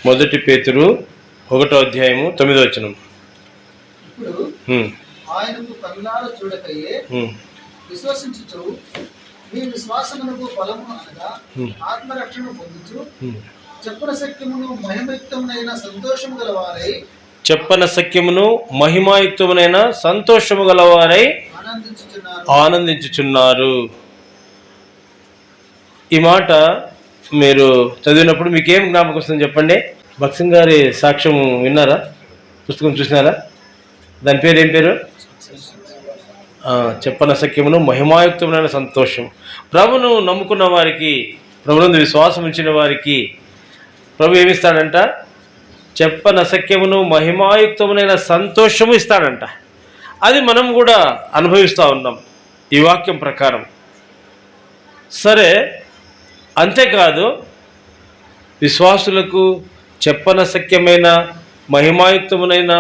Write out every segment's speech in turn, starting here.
మొదటి పేతురు 1వ అధ్యాయము 9వ వచనం. ఇప్పుడు ఆయనకు కన్నులారా చూడకయే విశ్వసించుచు మీ విశ్వాసమునకు బలము అనగా ఆత్మరక్షణ పొందుచు చెప్పన సత్యమును మహిమయుక్తమునైన సంతోషము గలవారై ఆనందించుచున్నారు. ఈ మాట మీరు చదివినప్పుడు మీకేం జ్ఞాపకం వస్తుంది చెప్పండి. భక్సింగ్ గారి సాక్ష్యం విన్నారా? పుస్తకం చూసినారా? దాని పేరు ఏం పేరు? చెప్పన సఖ్యమును మహిమాయుక్తమైన సంతోషం. ప్రభును నమ్ముకున్న వారికి, ప్రభునందు విశ్వాసం ఉంచిన వారికి ప్రభు ఏమిస్తాడంట? చెప్పన సఖ్యమును మహిమాయుక్తమైన సంతోషము ఇస్తాడంట. అది మనం కూడా అనుభవిస్తూ ఉన్నాం ఈ వాక్యం ప్రకారం. సరే, అంతేకాదు విశ్వాసులకు చెప్పన సఖ్యమైన మహిమాయుక్తమునైన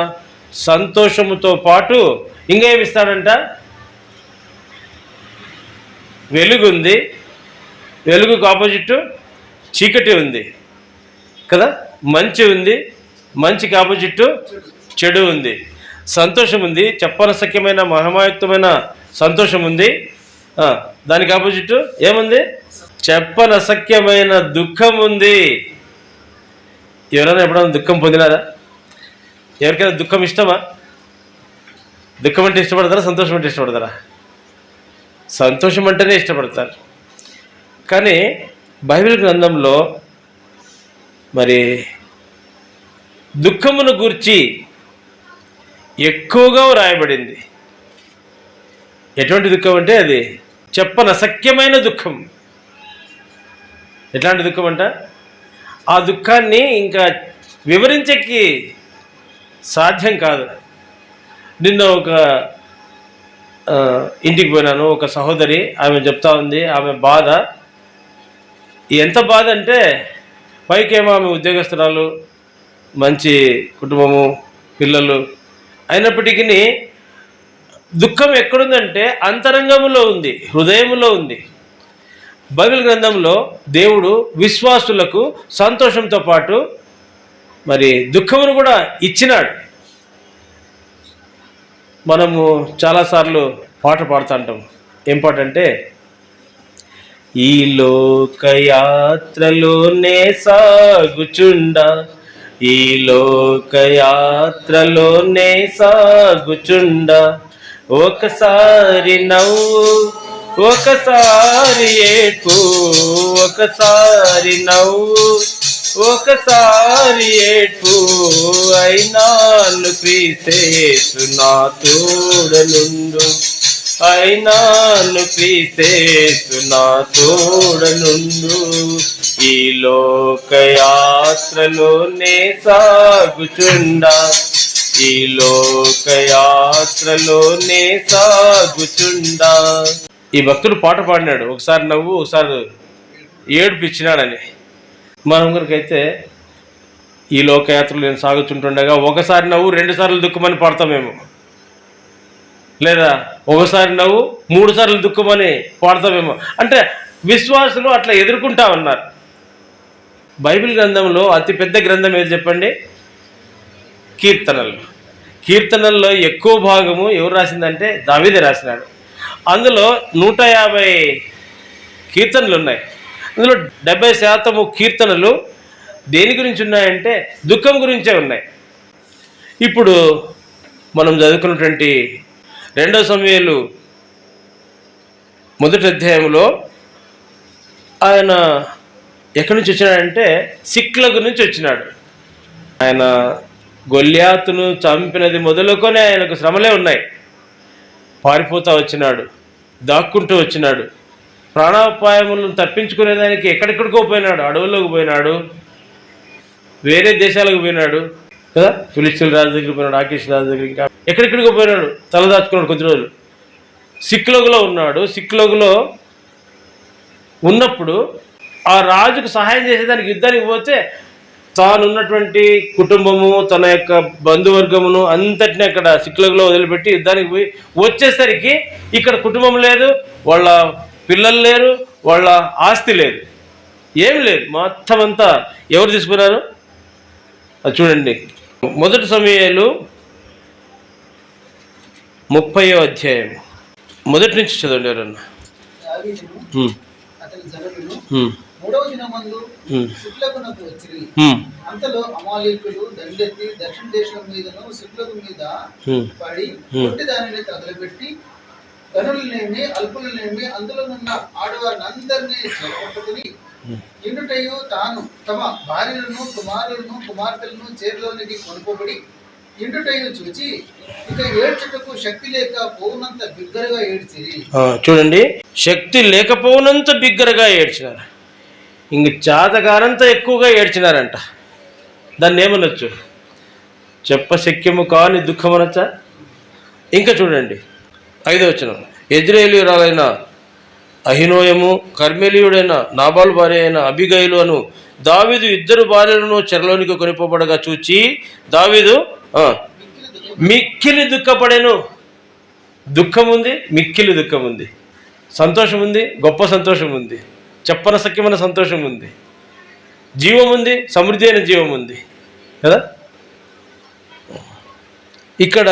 సంతోషముతో పాటు ఇంకా ఏమిస్తాడంట? వెలుగు ఉంది, వెలుగుకు ఆపోజిట్ చీకటి ఉంది కదా. మంచి ఉంది, మంచికి ఆపోజిట్ చెడు ఉంది. సంతోషం ఉంది, చెప్పన సఖ్యమైన మహిమాయుక్తమైన సంతోషం ఉంది. దానికి ఆపోజిట్ ఏముంది? చెప్పన సఖ్యమైన దుఃఖం ఉంది. ఎవరైనా ఎప్పుడైనా దుఃఖం పొందినారా? ఎవరికైనా దుఃఖం ఇష్టమా? దుఃఖం అంటే ఇష్టపడతారా? సంతోషం అంటే ఇష్టపడతారా? సంతోషం అంటేనే ఇష్టపడతారు. కానీ బైబిల్ గ్రంథంలో మరి దుఃఖమును గూర్చి ఎక్కువగా వ్రాయబడింది. ఎటువంటి దుఃఖం అంటే అది చెప్పనసఖ్యమైన దుఃఖం. ఎట్లాంటి దుఃఖం అంట? ఆ దుఃఖాన్ని ఇంకా వివరించేకి సాధ్యం కాదు. నిన్న ఒక ఇంటికి పోయినాను. ఒక సహోదరి, ఆమె చెప్తా ఉంది ఆమె బాధ. ఎంత బాధ అంటే, పైకేమో ఆమె ఉద్యోగస్తురాలు, మంచి కుటుంబము, పిల్లలు అయినప్పటికీ దుఃఖం ఎక్కడుందంటే అంతరంగంలో ఉంది, హృదయంలో ఉంది. బైబిల్ గ్రంథంలో దేవుడు విశ్వాసులకు సంతోషంతో పాటు మరి దుఃఖమును కూడా ఇచ్చినాడు. మనము చాలాసార్లు పాట పాడుతుంటాం. ఏం పాట అంటే, ఈ లోకయాత్రలోనే సాగుచుండా, ఈ లోకయాత్రలోనే సాగుచుండా, ఒకసారి నవ్వు ఒకసారి ఏడ్పు, ఒకసారి నవ్వు ఒకసారి ఏడ్పు, అయినాను క్రీస్తు నా తోడనుండు, అయినాను క్రీస్తు నా తోడనుండు, ఈ లోకయాత్రలోనే సాగుచుండా, ఈ లోకయాత్రలోనే సాగుచుండా. ఈ భక్తుడు పాట పాడినాడు, ఒకసారి నవ్వు ఒకసారి ఏడుపిచ్చినాడని. మనం కనుకైతే ఈ లోకయాత్రలు నేను సాగుతుంటుండగా ఒకసారి నవ్వు 2 సార్లు దుఃఖమని పాడతామేమో, లేదా ఒకసారి నవ్వు 3 సార్లు దుఃఖమని పాడతామేమో. అంటే విశ్వాసులు అట్లా ఎదుర్కొంటా ఉన్నారు. బైబిల్ గ్రంథంలో అతిపెద్ద గ్రంథం ఏది చెప్పండి? కీర్తనలు. కీర్తనల్లో ఎక్కువ భాగము ఎవరు రాసిందంటే దావీదే రాసినాడు. అందులో 150 కీర్తనలు ఉన్నాయి. అందులో 70% కీర్తనలు దేని గురించి ఉన్నాయంటే దుఃఖం గురించే ఉన్నాయి. ఇప్పుడు మనం చదువుకున్నటువంటి 2 సమూయేలు 1వ అధ్యాయంలో ఆయన ఎక్కడి నుంచి వచ్చినాడంటే సిక్లగు నుంచి వచ్చినాడు. ఆయన గొల్యాతును చంపినది మొదలుకొని ఆయనకు శ్రమలే ఉన్నాయి. పారిపోతూ వచ్చినాడు, దాక్కుంటూ వచ్చినాడు, ప్రాణాపాయములను తప్పించుకునేదానికి ఎక్కడెక్కడికో పోయినాడు. అడవుల్లోకి పోయినాడు, వేరే దేశాలకు పోయినాడు కదా. ఫిలిస్తీన్ రాజు దగ్గరికి పోయినాడు, ఆకీష్ రాజు దగ్గర, ఇంకా ఎక్కడెక్కడికో పోయినాడు, తలదాచుకున్నాడు కొద్ది రోజులు. సిక్లగులో ఉన్నాడు. సిక్లగులో ఉన్నప్పుడు ఆ రాజుకు సహాయం చేసేదానికి యుద్ధానికి పోతే తానున్నటువంటి కుటుంబము, తన యొక్క బంధువర్గమును అంతటిని అక్కడ సిక్లగులో వదిలిపెట్టి యుద్ధానికి పోయి వచ్చేసరికి ఇక్కడ కుటుంబం లేదు, వాళ్ళ పిల్లలు లేరు, వాళ్ళ ఆస్తి లేదు, ఏమి లేదు. మొత్తం అంతా ఎవరు తీసుకున్నారు? అది చూడండి, 1 సమూయేలు 30వ అధ్యాయం మొదటి నుంచి చదవండి ఎవరన్నా. దావీదును అతని జనులను మూడవ దినమందు సిక్లగునకు వచ్చిరి. అంతలో అమాలేకులు దండెత్తి దక్షిణ దేశం మీదను సిక్లగు మీద పడి కొట్టి దానిని తగలబెట్టి గనులనేమి అల్పులనేమి అందులోనున్న ఆడవారిని అందరినీ చెరపట్టుకుని ఇండుటయు తాను తమ భార్యలను కుమారులను కుమార్తెలను చేతిలోనికి కొనుకోబడి ఇండుటయు చూచి ఇక ఏడ్చుటకు శక్తి లేక పోవునంత బిగ్గరగా ఏడ్చిరి. చూడండి, శక్తి లేకపోవునంత బిగ్గరగా ఏడ్చినారు. ఇంక చాతగానంత ఎక్కువగా ఏడ్చినారంట. దాన్ని ఏమనొచ్చు? చెప్పశక్యము కాని దుఃఖం అనొచ్చా? ఇంకా చూడండి 5వ వచనం. యెజ్రెయేలీయురాలైన అహినోయము కర్మెలీయుడైన నాబాలు భార్య అయిన అబిగయిలు అను దావీదు 2 భార్యలను చెరలోనికి కొనిపోబడగా చూచి దావీదు మిక్కిలి దుఃఖపడెను. దుఃఖం ఉంది, మిక్కిలి దుఃఖం ఉంది. సంతోషం ఉంది, గొప్ప సంతోషం ఉంది. చెప్పనసక్యమైన సంతోషం ఉంది. జీవం ఉంది, సమృద్ధి అయిన జీవం ఉంది కదా. ఇక్కడ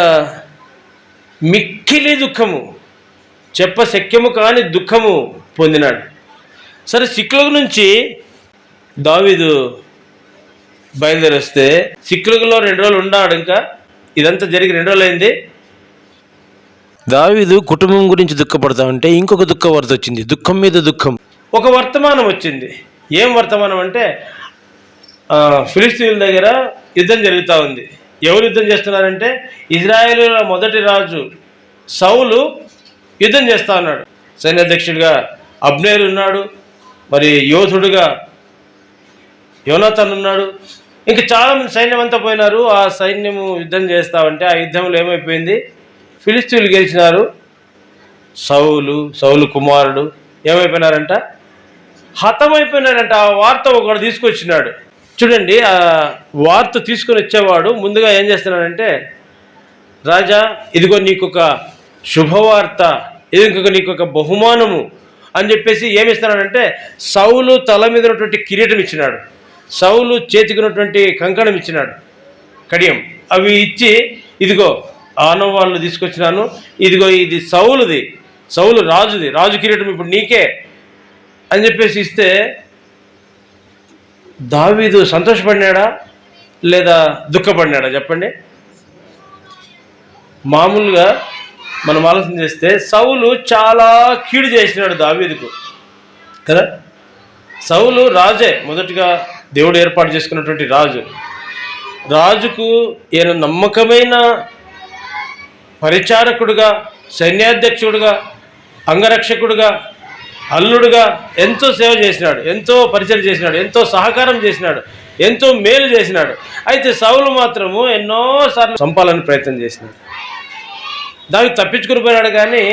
మిక్కిలి దుఃఖము, చెప్పశక్యము కాని దుఃఖము పొందినాడు. సరే, సిక్లగు నుంచి దావీదు బయలుదేరి వస్తే సిక్లగులో 2 రోజులు ఉన్నాడు. ఇంకా ఇదంతా జరిగి 2 రోజులు అయింది. దావీదు కుటుంబం గురించి దుఃఖపడతా ఉంటే ఇంకొక దుఃఖ వార్త వచ్చింది. దుఃఖం మీద దుఃఖం. ఒక వర్తమానం వచ్చింది. ఏం వర్తమానం అంటే ఫిలిస్తీన్ల దగ్గర యుద్ధం జరుగుతూ ఉంది. ఎవరు యుద్ధం చేస్తున్నారంటే ఇజ్రాయేలుల మొదటి రాజు సౌలు యుద్ధం చేస్తూ ఉన్నాడు. సైన్యాధ్యక్షుడిగా అబ్నేరు ఉన్నాడు, మరి యోధుడుగా యోనాతాన్ ఉన్నాడు. ఇంకా చాలామంది సైన్యం అంతా పోయినారు. ఆ సైన్యము యుద్ధం చేస్తూ ఉంటే ఆ యుద్ధంలో ఏమైపోయింది? ఫిలిస్తీన్లు గెలిచినారు. సౌలు కుమారుడు ఏమైపోయినారంట? హతమైపోయినారంట. ఆ వార్త ఒకడు తీసుకొచ్చినాడు. చూడండి, ఆ వార్త తీసుకొని వచ్చేవాడు ముందుగా ఏం చేస్తున్నాడంటే, రాజా ఇదిగో నీకొక శుభవార్త, ఇది నీకొక బహుమానము అని చెప్పేసి ఏమిస్తున్నాడంటే సౌలు తల మీద ఉన్నటువంటి కిరీటం ఇచ్చినాడు, సౌలు చేతికి ఉన్నటువంటి కంకణం ఇచ్చినాడు, కడియం. అవి ఇచ్చి ఇదిగో ఆనవాళ్ళు తీసుకొచ్చినాను, ఇదిగో ఇది సౌలు రాజుది, రాజు కిరీటం ఇప్పుడు నీకే అని చెప్పేసి ఇస్తే దావీదు సంతోషపడినాడా లేదా దుఃఖపడినాడా చెప్పండి? మామూలుగా మనం ఆలోచన చేస్తే సౌలు చాలా కీడు చేసినాడు దావీదుకు కదా. సౌలు రాజే, మొదటిగా దేవుడు ఏర్పాటు చేసుకున్నటువంటి రాజుకు ఈయన నమ్మకమైన పరిచారకుడుగా, సైన్యాధ్యక్షుడుగా, అంగరక్షకుడుగా, అల్లుడుగా ఎంతో సేవ చేసినాడు, ఎంతో పరిచయం చేసినాడు, ఎంతో సహకారం చేసినాడు, ఎంతో మేలు చేసినాడు. అయితే సౌలు మాత్రము ఎన్నోసార్లు చంపాలని ప్రయత్నం చేసినాడు. దానికి తప్పించుకుని పోయినాడు. కానీ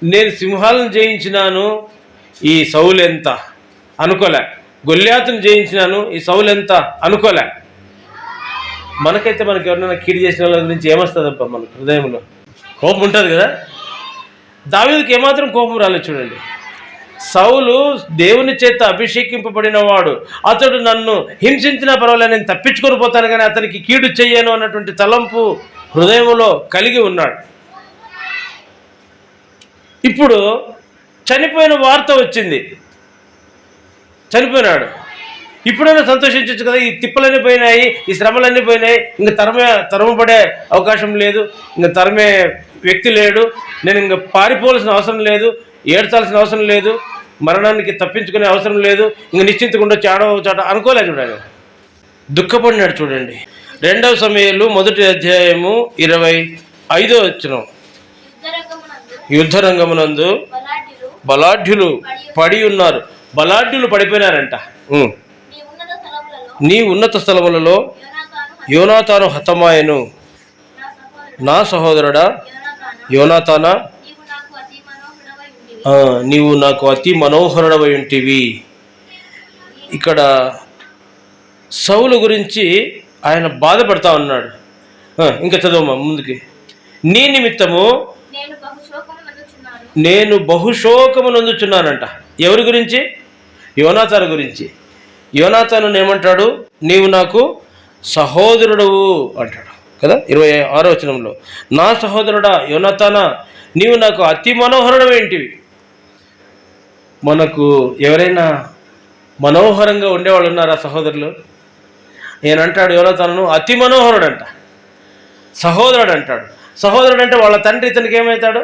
నేను సింహాలను జయించినాను, ఈ సౌలు ఎంత అనుకోలే. గొల్యాతును జయించినాను, ఈ సౌలు ఎంత అనుకోలే. మనకైతే మనకి ఎవరైనా కీడు చేసిన వాళ్ళ గురించి ఏమొస్తుందబ్బా? మనకు హృదయంలో కోపం ఉంటుంది కదా. దావీదుకి ఏమాత్రం కోపం రాలేదు. చూడండి, సౌలు దేవుని చేత అభిషేకింపబడిన వాడు, అతడు నన్ను హింసించినా పర్వాలేదు, నేను తప్పించుకొని పోతాను కానీ అతనికి కీడు చెయ్యను అన్నటువంటి తలంపు హృదయంలో కలిగి ఉన్నాడు. ఇప్పుడు చనిపోయిన వార్త వచ్చింది, చనిపోయినాడు. ఇప్పుడైనా సంతోషించవచ్చు కదా. ఈ తిప్పలన్నీ పోయినాయి, ఈ శ్రమలన్నీ పోయినాయి, ఇంక తరమపడే అవకాశం లేదు, ఇంక తరమే వ్యక్తి లేడు, నేను ఇంక పారిపోవాల్సిన అవసరం లేదు, ఏడ్చాల్సిన అవసరం లేదు, మరణానికి తప్పించుకునే అవసరం లేదు, ఇంక నిశ్చింతకుండా చాట అనుకోలేదు. చూడండి, దుఃఖపడినాడు. చూడండి, 2వ సమూయేలు 1వ అధ్యాయము 25వ వచనం. యుద్ధరంగమునందు బలాఢ్యులు పడి ఉన్నారు. బలాఢ్యులు పడిపోయినారంట. నీ ఉన్నత స్థలములలో యోనాతాను హతమాయను. నా సహోదరుడా యోనాతానా, నీవు నాకు అతి మనోహరుడవై ఉంటివి. ఇక్కడ సౌలు గురించి ఆయన బాధపడతా ఉన్నాడు. ఇంకా చదవమ్మా ముందుకి. నీ నిమిత్తము నేను బహుశోకము నందుచున్నానంట. ఎవరి గురించి? యోనాతాను గురించి. యోనాతాను ఏమంటాడు? నీవు నాకు సహోదరుడవు అంటాడు కదా 26వ వచనంలో. నా సహోదరుడా యోనాతానా, నీవు నాకు అతి మనోహరుడవేంటివి. మనకు ఎవరైనా మనోహరంగా ఉండేవాళ్ళు ఉన్నారా సహోదరులు? ఈయనంటాడు యోనాతానును అతి మనోహరుడు అంట, సహోదరుడు అంటాడు. సహోదరుడు అంటే వాళ్ళ తండ్రి ఇతనికి ఏమవుతాడు?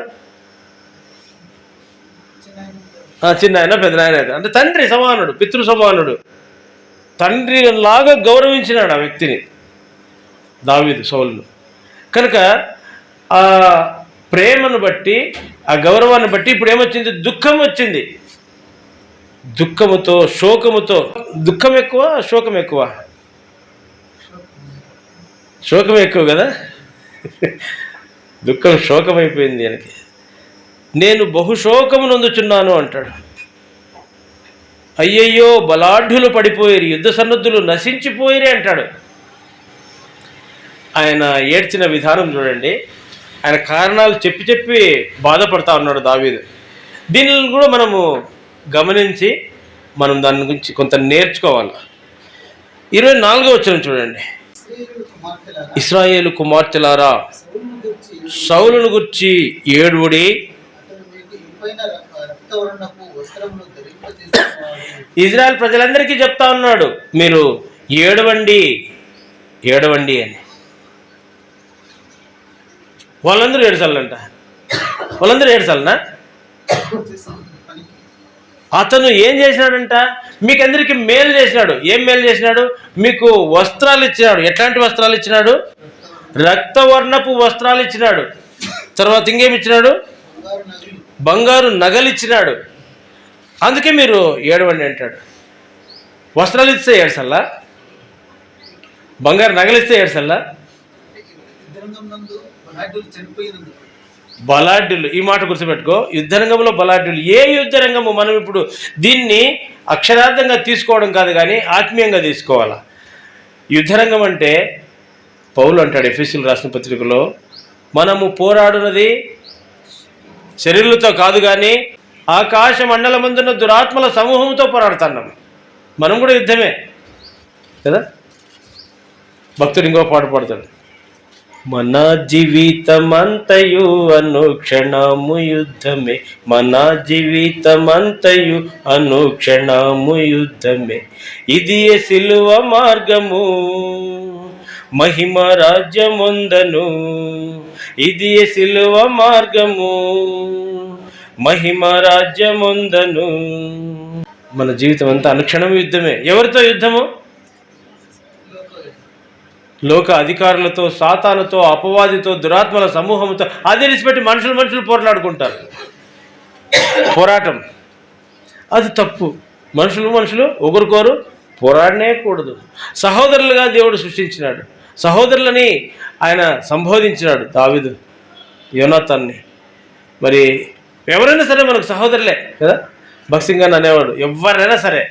చిన్న ఆయన పెద్ద ఆయన అవుతాడు. అంటే తండ్రి సమానుడు, పితృ సమానుడు. తండ్రి లాగా గౌరవించినాడు ఆ వ్యక్తిని దావీదు సౌలును. కనుక ఆ ప్రేమను బట్టి, ఆ గౌరవాన్ని బట్టి ఇప్పుడు ఏమొచ్చింది? దుఃఖం వచ్చింది. దుఃఖముతో, శోకముతో. దుఃఖం ఎక్కువ, శోకం ఎక్కువ? శోకం ఎక్కువ కదా. దుఃఖం శోకమైపోయింది ఆయనకి. నేను బహుశోకము నొందుచున్నాను అంటాడు. అయ్యయ్యో బలాఢ్యులు పడిపోయిరి, యుద్ధ సన్నద్ధులు నశించిపోయిరే అంటాడు. ఆయన ఏడ్చిన విధానం చూడండి. ఆయన కారణాలు చెప్పి చెప్పి బాధపడతా ఉన్నాడు దావీదు. దీనిని కూడా మనము గమనించి మనం దాని గురించి కొంత నేర్చుకోవాలి. 24వ వచనం చూడండి. ఇశ్రాయేలు కుమార్తెలారా, సౌలును గుర్చి ఏడువుడి, ఇజ్రాయెల్ ప్రజలందరికీ చెప్తా ఉన్నాడు, మీరు ఏడవండి ఏడవండి అని. వాళ్ళందరూ ఏడ్చాలంట. వాళ్ళందరూ ఏడ్చాలనా? అతను ఏం చేసినాడంట? మీకందరికీ మేలు చేసినాడు. ఏం మేలు చేసినాడు? మీకు వస్త్రాలు ఇచ్చినాడు. ఎట్లాంటి వస్త్రాలు ఇచ్చినాడు? రక్తవర్ణపు వస్త్రాలు ఇచ్చినాడు. తర్వాత ఇంకేమి ఇచ్చినాడు? బంగారు నగలు ఇచ్చినాడు. అందుకే మీరు ఏడవండి అంటాడు. వస్త్రాలు ఇస్తే ఏడ్సల్లా? బంగారు నగలు ఇస్తే ఏడ్సల్లా? బలాఢ్యులు, ఈ మాట గుర్తుపెట్టుకో. యుద్ధరంగంలో బలాఢ్యులు. ఏ యుద్ధరంగము? మనం ఇప్పుడు దీన్ని అక్షరార్థంగా తీసుకోవడం కాదు, కానీ ఆత్మీయంగా తీసుకోవాలా. యుద్ధరంగం అంటే పౌలు అంటాడు ఎఫెసీయులకు రాసిన పత్రికలో, మనము పోరాడునది శరీరులతో కాదు, కానీ ఆకాశ మండలమందున్న దురాత్మల సమూహంతో పోరాడుతున్నాం. మనం కూడా యుద్ధమే కదా. భక్తుడు ఇంకో పాట పాడతాడు, మన జీవితమంతయు అనుక్షణము యుద్ధమే, మన జీవితమంతయు అనుక్షణము యుద్ధమే, ఇది సిలువ మార్గము మహిమ రాజ్యముందను, ఇది సిలువ మార్గము మహిమ రాజ్యముందను. మన జీవితం అంతా అనుక్షణం యుద్ధమే. ఎవరితో యుద్ధము? లోక అధికారులతో, సాతానుతో, అపవాదితో, దురాత్మల సమూహంతో. అది తెలిసిపెట్టి మనుషులు పోరాడుకుంటారు. పోరాటం అది తప్పు. మనుషులు ఒకరికొరు పోరాడనే కూడదు. సహోదరులుగా దేవుడు సృష్టించినాడు. సహోదరులని ఆయన సంబోధించినాడు దావీదు యోనాతాన్ని. మరి ఎవరైనా సరే మనకు సహోదరులే కదా. భక్సింగ్ అని అనేవాడు, ఎవరైనా సరే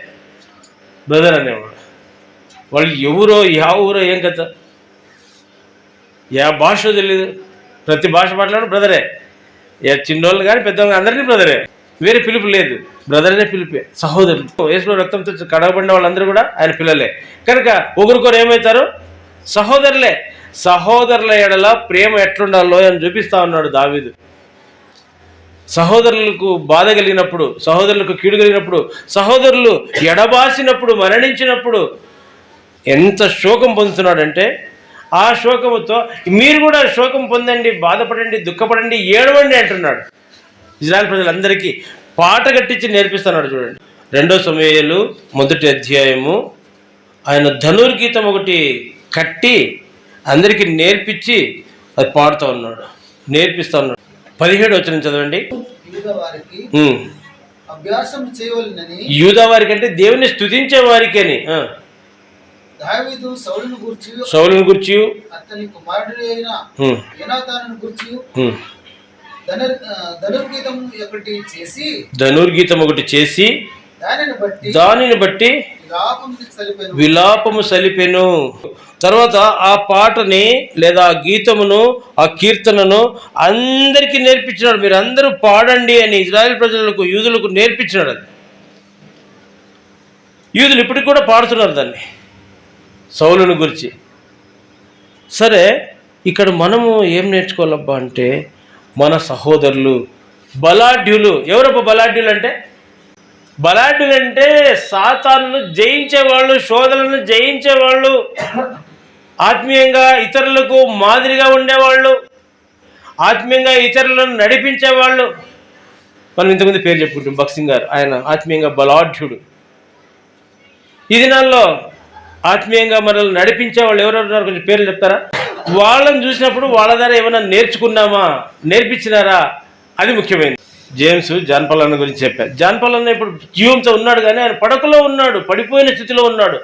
బ్రదర్ అనేవాడు. వాళ్ళు ఎవరో, యా ఊరో, ఏం కథ, యా భాష తెలియదు, ప్రతి భాష మాట్లాడు బ్రదరే. చిన్నోళ్ళు కానీ పెద్దవాళ్ళు అందరినీ బ్రదరే. వేరే పిలుపు లేదు, బ్రదర్ అనే పిలిపే. సహోదరులు యేసు రక్తంతో కడగబడిన వాళ్ళందరూ కూడా ఆయన పిల్లలే. కనుక ఒకరికొరు ఏమవుతారు? సహోదరులే. సహోదరుల ఎడల ప్రేమ ఎట్లుండాలో అని చూపిస్తా ఉన్నాడు దావీదు. సహోదరులకు బాధ కలిగినప్పుడు, సహోదరులకు కీడు కలిగినప్పుడు, సహోదరులు ఎడబాసినప్పుడు, మరణించినప్పుడు ఎంత శోకం పొందుతున్నాడంటే, ఆ శోకముతో మీరు కూడా శోకం పొందండి, బాధపడండి, దుఃఖపడండి, ఏడవండి అంటున్నాడు. ఇజ్రాయెల్ ప్రజలందరికీ పాట కట్టించి నేర్పిస్తున్నాడు. చూడండి 2 సమూయేలు 1వ అధ్యాయము. ఆయన ధనుర్గీతం ఒకటి కట్టి అందరికీ నేర్పించి అది పాడుతూ ఉన్నాడు, నేర్పిస్తూ ఉన్నాడు. 17వ వచనం చదవండి. యూదా వారికి అంటే దేవుని స్తుతించే వారికి అని. దావీదు సౌలును గురించి, అతని కుమారుడైన యోనాతానును గురించి ధనుర్గీతం ఒకటి చేసి దానిని బట్టి విలాపము సలిపెను. తర్వాత ఆ పాటని లేదా ఆ గీతమును, ఆ కీర్తనను అందరికీ నేర్పించినాడు. మీరు అందరూ పాడండి అని ఇజ్రాయెల్ ప్రజలకు, యూదులకు నేర్పించినాడు. అది యూదులు ఇప్పటికి కూడా పాడుతున్నారు దాన్ని. సౌలును గురించి. సరే, ఇక్కడ మనము ఏం నేర్చుకోవాలబ్బా అంటే, మన సహోదరులు బలాఢ్యులు. ఎవరబ్బా బలాఢ్యులు అంటే? బలాఢ్యులు అంటే సాతానును జయించేవాళ్ళు, శోధనలను జయించేవాళ్ళు, ఆత్మీయంగా ఇతరులకు మాదిరిగా ఉండేవాళ్ళు, ఆత్మీయంగా ఇతరులను నడిపించేవాళ్ళు. మనం ఇంతకుముందు పేరు చెప్పుకుంటాం, భక్సింగ్ గారు, ఆయన ఆత్మీయంగా బలాఢ్యుడు. ఈ దినాల్లో ఆత్మీయంగా మనల్ని నడిపించే వాళ్ళు ఎవరెవరున్నారు, కొంచెం పేర్లు చెప్తారా? వాళ్ళని చూసినప్పుడు వాళ్ళ ద్వారా ఏమైనా నేర్చుకున్నామా, నేర్పించినారా, అది ముఖ్యమైనది. జేమ్స్ జాన్ పాల్ అన్న గురించి చెప్పారు. జాన్ పాల్ అన్న ఇప్పుడు జీవంతో ఉన్నాడు, కానీ ఆయన పడకలో ఉన్నాడు, పడిపోయిన స్థితిలో ఉన్నాడు.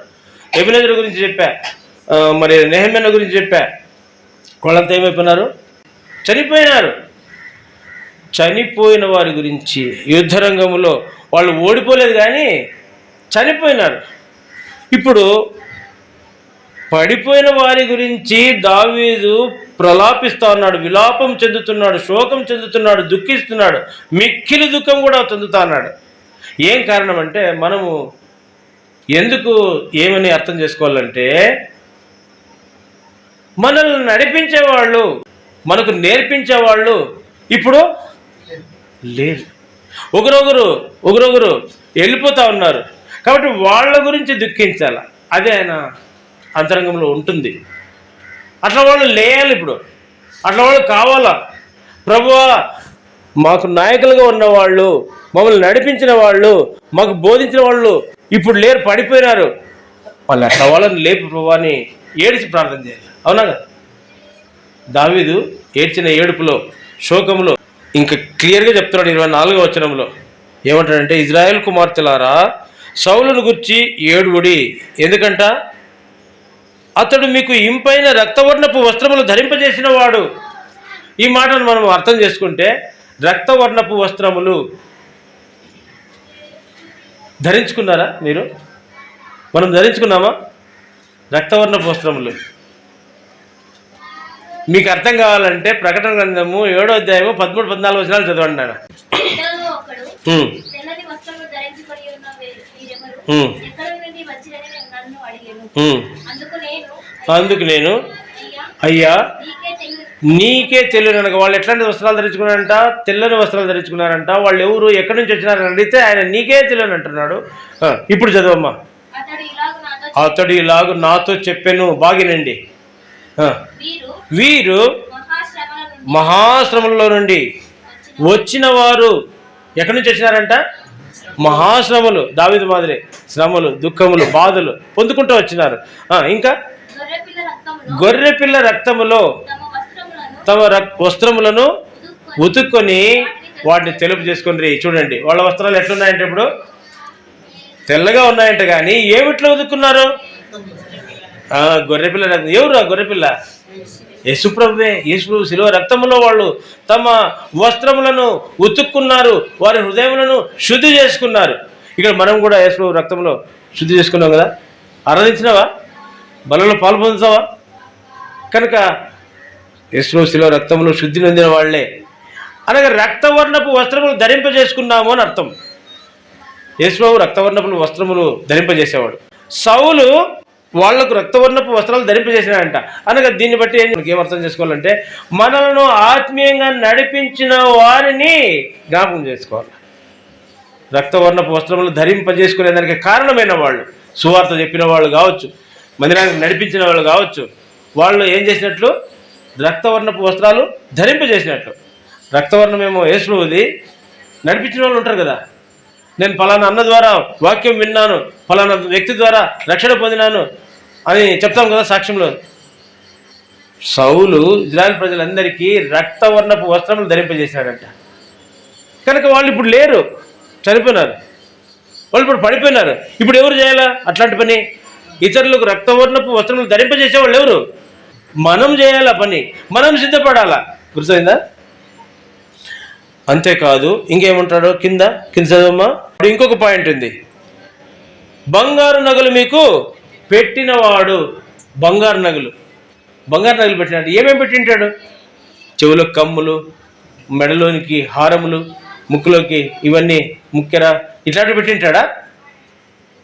ఎబెనెజరు గురించి చెప్పా, మరి నెహెమ్యా గురించి చెప్పా. వాళ్ళంతా ఏమైపోయినారు? చనిపోయినారు. చనిపోయిన వారి గురించి యుద్ధరంగంలో వాళ్ళు ఓడిపోలేదు, కానీ చనిపోయినారు. ఇప్పుడు పడిపోయిన వారి గురించి దావీదు ప్రలాపిస్తూ ఉన్నాడు, విలాపం చెందుతున్నాడు, శోకం చెందుతున్నాడు, దుఃఖిస్తున్నాడు, మిక్కిలి దుఃఖం కూడా చెందుతా ఉన్నాడు. ఏం కారణం అంటే, మనము ఎందుకు ఏమని అర్థం చేసుకోవాలంటే, మనల్ని నడిపించేవాళ్ళు, మనకు నేర్పించేవాళ్ళు ఇప్పుడు లేరు. ఒకరొకరు వెళ్ళిపోతూ ఉన్నారు. కాబట్టి వాళ్ళ గురించి దుఃఖించాల, అదే ఆయన అంతరంగంలో ఉంటుంది. అట్లా వాళ్ళు లేయాలి, ఇప్పుడు అట్లా వాళ్ళు కావాలా. ప్రభువా, మాకు నాయకులుగా ఉన్నవాళ్ళు, మమ్మల్ని నడిపించిన వాళ్ళు, మాకు బోధించిన వాళ్ళు ఇప్పుడు లేరు, పడిపోయినారు. వాళ్ళు అట్లా వాళ్ళని లేపు ప్రభువా అని ఏడిచి ప్రార్థన చేయాలి. అవునా కదా? దావీదు ఏడ్చిన ఏడుపులో, శోకంలో ఇంకా క్లియర్గా చెప్తున్నాడు 24వ వచనంలో. ఏమంటాడంటే, ఇజ్రాయేల్ కుమార్తెలారా, సౌలును గుర్చి ఏడువుడి, ఎందుకంట అతడు మీకు ఇంపైన రక్తవర్ణపు వస్త్రములు ధరింపజేసిన వాడు. ఈ మాటను మనం అర్థం చేసుకుంటే, రక్తవర్ణపు వస్త్రములు ధరించుకున్నారా మీరు? మనం ధరించుకున్నామా రక్తవర్ణపు వస్త్రములు? మీకు అర్థం కావాలంటే ప్రకటన గ్రంథము 7వ అధ్యాయము 13-14 వచనాలు చదవండి నాన్న. అందుకు నేను, అయ్యా నీకే తెలియనక. వాళ్ళు ఎట్లాంటి వస్త్రాలు ధరించుకున్నారంట? తెల్లని వస్త్రాలు ధరించుకున్నారంట. వాళ్ళు ఎవరు, ఎక్కడి నుంచి వచ్చినారని అడిగితే ఆయన నీకే తెలియని అంటున్నాడు. ఇప్పుడు చదవమ్మా. అతడు ఇలాగ నాతో చెప్పాను, బాగినండి. వీరు మహాశ్రమంలో నుండి వచ్చిన వారు. ఎక్కడి నుంచి వచ్చినారంట? మహాశ్రమలు, దావీదు మాదిరి శ్రమలు, దుఃఖములు, బాధలు పొందుకుంటూ వచ్చినారు. ఇంకా గొర్రెపిల్ల రక్తములో తమ వస్త్రములను ఉతుక్కొని వాటిని తెలుపు చేసుకొని. చూడండి, వాళ్ళ వస్త్రాలు ఎట్లున్నాయంటే ఇప్పుడు తెల్లగా ఉన్నాయంట, కానీ ఏమిట్లో ఉతుక్కున్నారు? గొర్రెపిల్ల రక్తం. ఎవరు ఆ గొర్రెపిల్ల? యేసుప్రభువే. యేసుప్రభు శిలువ రక్తములో వాళ్ళు తమ వస్త్రములను ఉతుక్కున్నారు, వారి హృదయములను శుద్ధి చేసుకున్నారు. ఇక్కడ మనం కూడా యేసుప్రభు రక్తంలో శుద్ధి చేసుకున్నాం కదా. ఆరాధించినావా? బలలో పాలు పొందుతావా? కనుక యేసుప్రభు శిలువ రక్తంలో శుద్ధి నొందిన వాళ్లే. అనగా రక్తవర్ణపు వస్త్రములు ధరింపజేసుకున్నాము అని అర్థం. యేసుప్రభు రక్తవర్ణపు వస్త్రములు ధరింపజేసేవాడు. సౌలు వాళ్లకు రక్తవర్ణపు వస్త్రాలు ధరింపజేసినాడంట. అనగా దీన్ని బట్టి మనకి ఏం అర్థం చేసుకోవాలంటే, మనలను ఆత్మీయంగా నడిపించిన వారిని జ్ఞాపకం చేసుకోవాలి. రక్తవర్ణపు వస్త్రములు ధరింపజేసుకునే దానికి కారణమైన వాళ్ళు, సువార్త చెప్పిన వాళ్ళు కావచ్చు, మందిరానికి నడిపించిన వాళ్ళు కావచ్చు, వాళ్ళు ఏం చేసినట్లు? రక్తవర్ణపు వస్త్రాలు ధరింపజేసినట్లు. రక్తవర్ణమేమో యేసుప్రభుది, నడిపించిన వాళ్ళు ఉంటారు కదా. నేను ఫలానా అన్న ద్వారా వాక్యం విన్నాను, ఫలానా వ్యక్తి ద్వారా రక్షణ పొందినాను అని చెప్తాం కదా సాక్ష్యంలో. సౌలు ఇజ్రాయెల్ ప్రజలందరికీ రక్తవర్ణపు వస్త్రములు ధరింపజేసినాడంట. కనుక వాళ్ళు ఇప్పుడు లేరు, చనిపోయినారు. వాళ్ళు ఇప్పుడు పడిపోయినారు. ఇప్పుడు ఎవరు చేయాలా అట్లాంటి పని? ఇతరులకు రక్తవర్ణపు వస్త్రములు ధరింపజేసే వాళ్ళు ఎవరు? మనం చేయాలా పని, మనం సిద్ధపడాలా. గుర్తయిందా? అంతేకాదు, ఇంకేమంటాడు కింద చదవమ్మా. ఇంకొక పాయింట్ ఉంది. బంగారు నగలు మీకు పెట్టినవాడు. బంగారు నగలు పెట్టినాడు. ఏమేమి పెట్టింటాడు? చెవులకు కమ్ములు, మెడలోనికి హారములు, ముక్కులోకి ఇవన్నీ ముక్కెర, ఇట్లాంటివి పెట్టింటాడా?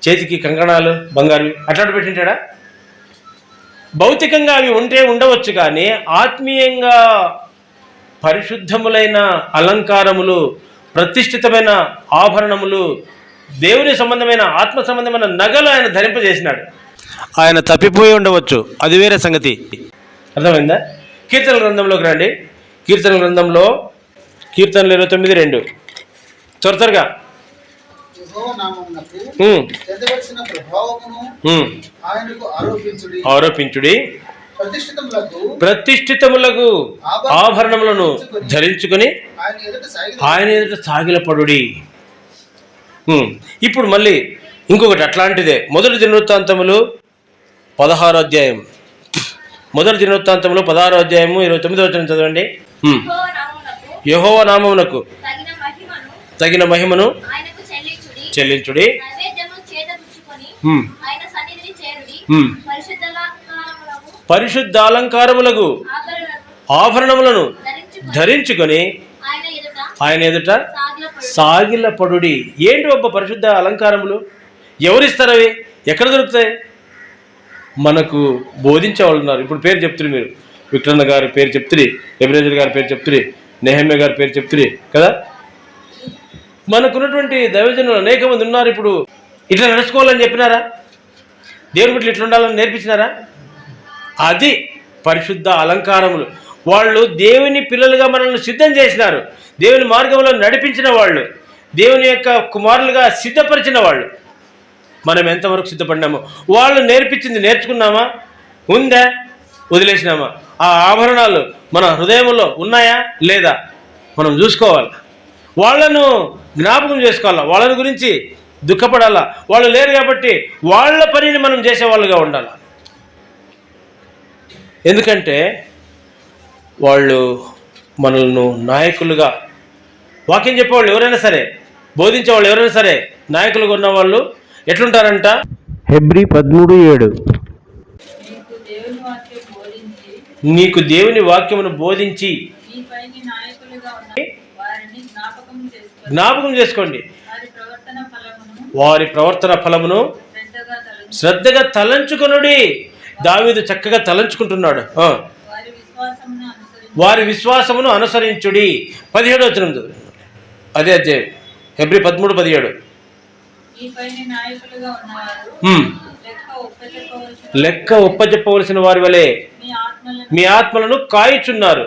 చేతికి కంకణాలు బంగారువి అట్లాంటివి పెట్టింటాడా? భౌతికంగా అవి ఉంటే ఉండవచ్చు, కానీ ఆత్మీయంగా పరిశుద్ధములైన అలంకారములు, ప్రతిష్ఠితమైన ఆభరణములు, దేవుని సంబంధమైన ఆత్మ సంబంధమైన నగలు ఆయన ధరింపజేసినాడు. ఆయన తప్పిపోయి ఉండవచ్చు, అది వేరే సంగతి. అర్థమైందా? కీర్తన గ్రంథంలోకి రండి. కీర్తన గ్రంథంలో కీర్తనలు 29:2 త్వరగా. ఆరోపించుడి, ప్రతిష్ఠితములకు ఆభరణములను ధరించుకొని ఆయన ఎదుట సాగిలపడుడి. ఇప్పుడు మళ్ళీ ఇంకొకటి అట్లాంటిదే. మొదటి దినవృత్తాంతములు 16వ అధ్యాయం. మొదటి దినవృత్తాంతములు 16వ అధ్యాయము 29వ వచనం చదవండి. యెహోవా నామమునకు తగిన మహిమను చెల్లించుడి, పరిశుద్ధాలంకారములకు ఆభరణములను ధరించుకొని ఆయన ఎదుట సాగిలపడుడి. ఏంటి ఒక్క పరిశుద్ధ అలంకారములు? ఎవరిస్తారు అవి? ఎక్కడ దొరుకుతాయి? మనకు బోధించే వాళ్ళు ఉన్నారు. ఇప్పుడు పేరు చెప్తున్నారు మీరు, విక్రన్న గారి పేరు చెప్తురి, ఎబ్రేజర్ గారి పేరు చెప్తురి, నెహమ్యా గారి పేరు చెప్తురి కదా. మనకున్నటువంటి దైవజనులు అనేక మంది ఉన్నారు. ఇప్పుడు ఇట్లా నడుచుకోవాలని చెప్పినారా? దేవుని బిడ్డలు ఇట్లా ఉండాలని నేర్పించినారా? అది పరిశుద్ధ అలంకారములు. వాళ్ళు దేవుని పిల్లలుగా మనల్ని సిద్ధం చేసినారు, దేవుని మార్గంలో నడిపించిన వాళ్ళు, దేవుని యొక్క కుమారులుగా సిద్ధపరిచిన వాళ్ళు. మనం ఎంతవరకు సిద్ధపడినామో, వాళ్ళు నేర్పించింది నేర్చుకున్నామా, ఉందా, వదిలేసినామా? ఆ ఆభరణాలు మన హృదయంలో ఉన్నాయా లేదా మనం చూసుకోవాలి. వాళ్ళను జ్ఞాపకం చేసుకోవాలా, వాళ్ళని గురించి దుఃఖపడాలా. వాళ్ళు లేరు కాబట్టి వాళ్ళ పనిని మనం చేసేవాళ్ళుగా ఉండాలి. ఎందుకంటే వాళ్ళు మనల్ని నాయకులుగా, వాక్యం చెప్పేవాళ్ళు ఎవరైనా సరే, బోధించేవాళ్ళు ఎవరైనా సరే, నాయకులుగా ఉన్నవాళ్ళు ఎట్లుంటారంట? హెబ్రీ 13:7 నీకు దేవుని వాక్యమును బోధించి జ్ఞాపకం చేసుకోండి, వారి ప్రవర్తన ఫలమును శ్రద్ధగా తలంచుకొనుడి. దావీదు చక్కగా తలంచుకుంటున్నాడు. వారి విశ్వాసమును అనుసరించుడి. 17వ వచనం అదే అధ్యాయం, హెబ్రీ 13:17. లెక్క ఒప్పజెప్పవలసిన వారి వలె మీ ఆత్మలను కాయుచున్నారు.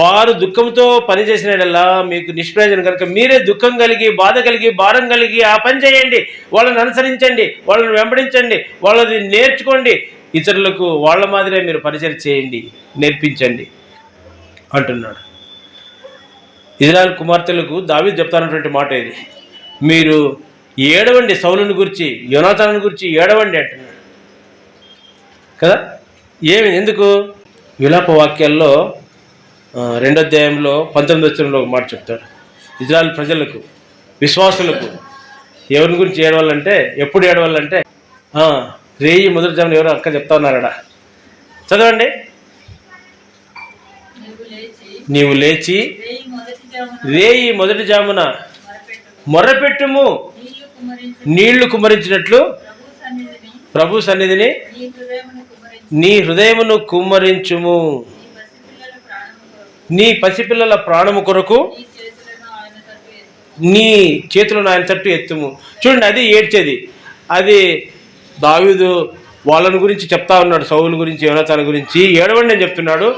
వారు దుఃఖంతో పనిచేసిన యెడల మీకు నిష్ప్రయోజనం కనుక మీరే దుఃఖం కలిగి, బాధ కలిగి, భారం కలిగి ఆ పని చేయండి. వాళ్ళని అనుసరించండి, వాళ్ళని వెంబడించండి, వాళ్ళని నేర్చుకోండి. ఇతరులకు వాళ్ళ మాదిరే మీరు పరిచయం చేయండి, నేర్పించండి అంటున్నాడు. ఇజ్రాయెల్ కుమార్తెలకు దావీదు చెప్తానటువంటి మాట ఇది. మీరు ఏడవండి, సౌలుని గురించి, యోనాతాను గురించి ఏడవండి అంటున్నాడు కదా. ఎందుకు? విలాప వాక్యాల్లో 2వ అధ్యాయంలో 19వ వచనంలో ఒక మాట చెప్తాడు. ఇజ్రాయెల్ ప్రజలకు, విశ్వాసులకు ఎవరి గురించి ఏడవాలంటే, ఎప్పుడు ఏడవాలంటే, రేయి మొదటి జామున ఎవరో అక్క చెప్తా ఉన్నారట, చదవండి. నీవు లేచి రేయి మొదటి జామున మొర్రపెట్టుము, నీళ్లు కుమ్మరించినట్లు ప్రభు సన్నిధిని నీ హృదయమును కుమ్మరించుము. నీ పసిపిల్లల ప్రాణము కొరకు నీ చేతులను ఆయన తట్టు ఎత్తుము. చూడండి, అది ఏడ్చేది. అది దావీదు వాళ్ళని గురించి చెప్తా ఉన్నాడు, సౌలు గురించి, యోనాతాను గురించి ఏడవండి అని చెప్తున్నాడు.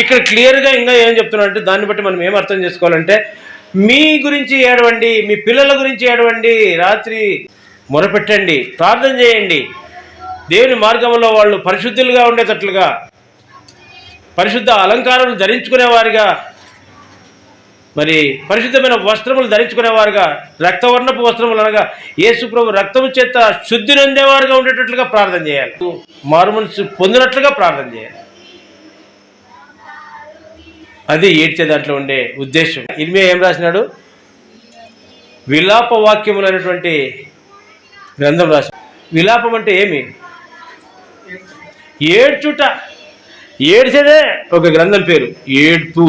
ఇక్కడ క్లియర్గా ఇంకా ఏం చెప్తున్నాడు అంటే, దాన్ని బట్టి మనం ఏం అర్థం చేసుకోవాలంటే, మీ గురించి ఏడవండి, మీ పిల్లల గురించి ఏడవండి, రాత్రి మొరపెట్టండి, ప్రార్థన చేయండి. దేవుని మార్గంలో వాళ్ళు పరిశుద్ధులుగా ఉండేటట్లుగా, పరిశుద్ధ అలంకారాలు ధరించుకునేవారుగా, మరి పరిశుద్ధమైన వస్త్రములు ధరించుకునేవారుగా, రక్తవర్ణపు వస్త్రములు అనగా యేసుప్రభు రక్తము చేత శుద్ధి నొందేవారుగా ఉండేటట్లుగా ప్రార్థన చేయాలి. మారుమనసు పొందినట్లుగా ప్రార్థన చేయాలి. అది ఏడ్చే దాంట్లో ఉండే ఉద్దేశం. ఇర్మియా ఏం రాసినాడు? విలాప వాక్యములు అనేటువంటి గ్రంథం రాసి. విలాపం అంటే ఏమి? ఏడ్చుట. ఏడ్చేదే ఒక గ్రంథం పేరు, ఏడ్పు.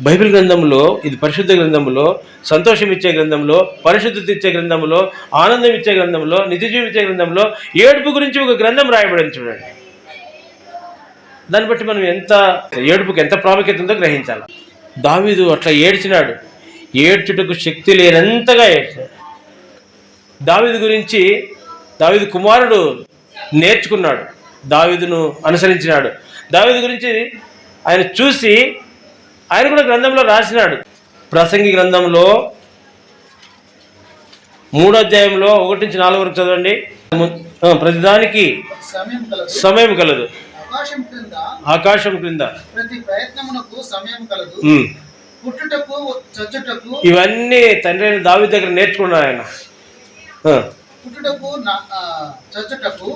బైబిల్ గ్రంథంలో, ఇది పరిశుద్ధ గ్రంథంలో, సంతోషం ఇచ్చే గ్రంథంలో, పరిశుద్ధత ఇచ్చే గ్రంథంలో, ఆనందం ఇచ్చే గ్రంథంలో, నిత్యజీవం ఇచ్చే గ్రంథంలో ఏడుపు గురించి ఒక గ్రంథం రాయబడింది చూడండి. దాన్ని బట్టి మనం ఏడుపుకి ఎంత ప్రాముఖ్యత ఉందో గ్రహించాలి. దావీదు అట్లా ఏడ్చినాడు, ఏడ్చుటకు శక్తి లేనంతగా ఏడ్చాడు. దావీదు గురించి దావీదు కుమారుడు నేర్చుకున్నాడు, దావీదును అనుసరించినాడు. దావీదు గురించి ఆయన చూసి ఆయన కూడా గ్రంథంలో రాసినాడు. ప్రసంగి గ్రంథంలో 3వ అధ్యాయంలో 1-4 వరకు చదవండి. ప్రతిదానికి సమయం కలదు, ఆకాశం క్రింద ప్రతి ప్రయత్నమునకు సమయం కలదు, పుట్టుటకు చచ్చుటకు. ఇవన్నీ తండ్రి అయిన దావీదు దగ్గర నేర్చుకున్నాడు ఆయన. పుట్టుటకు చచ్చుటకు,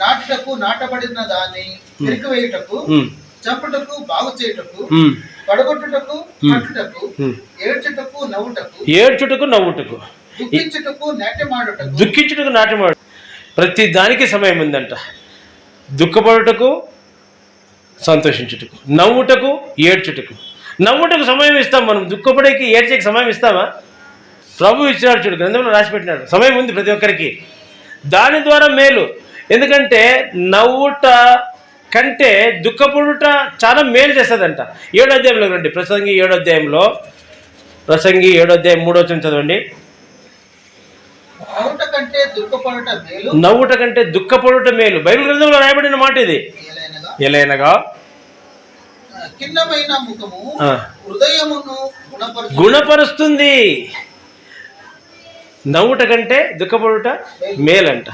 నాటుటకు నాటబడిన దాన్ని పెరికివేయుటకు, చంపుటకు బాగు చేయుటకు, పడగొట్టుటకు కట్టుటకు, ఏడ్చుటకు నవ్వుటకు, దుఃఖించుటకు నాట్యమాడు. ప్రతి దానికి సమయం ఉందంట. దుఃఖపడుటకు, సంతోషించుటకు, నవ్వుటకు, ఏడ్చుటకు. నవ్వుటకు సమయం ఇస్తాం మనం, దుఃఖపడేకి ఏడ్చేకి సమయం ఇస్తామా? ప్రభు ఇచ్చినాడు చూడు, గ్రంథంలో రాసిపెట్టినాడు. సమయం ఉంది ప్రతి ఒక్కరికి. దాని ద్వారా మేలు. ఎందుకంటే నవ్వుట కంటే దుఃఖపడుట చాలా మేలు చేస్తుందంట. 7వ అధ్యాయంలో రండి, ప్రసంగి 7వ అధ్యాయంలో, ప్రసంగి 7వ అధ్యాయం 3వ వచనం చదవండి. నవ్వుట కంటే దుఃఖపడుట మేలు. బైబిల్ గ్రంథంలో రాయబడిన మాట ఇది. ఎలైనగా గుణపరుస్తుంది. నవ్వుట కంటే దుఃఖపడుట మేలంట.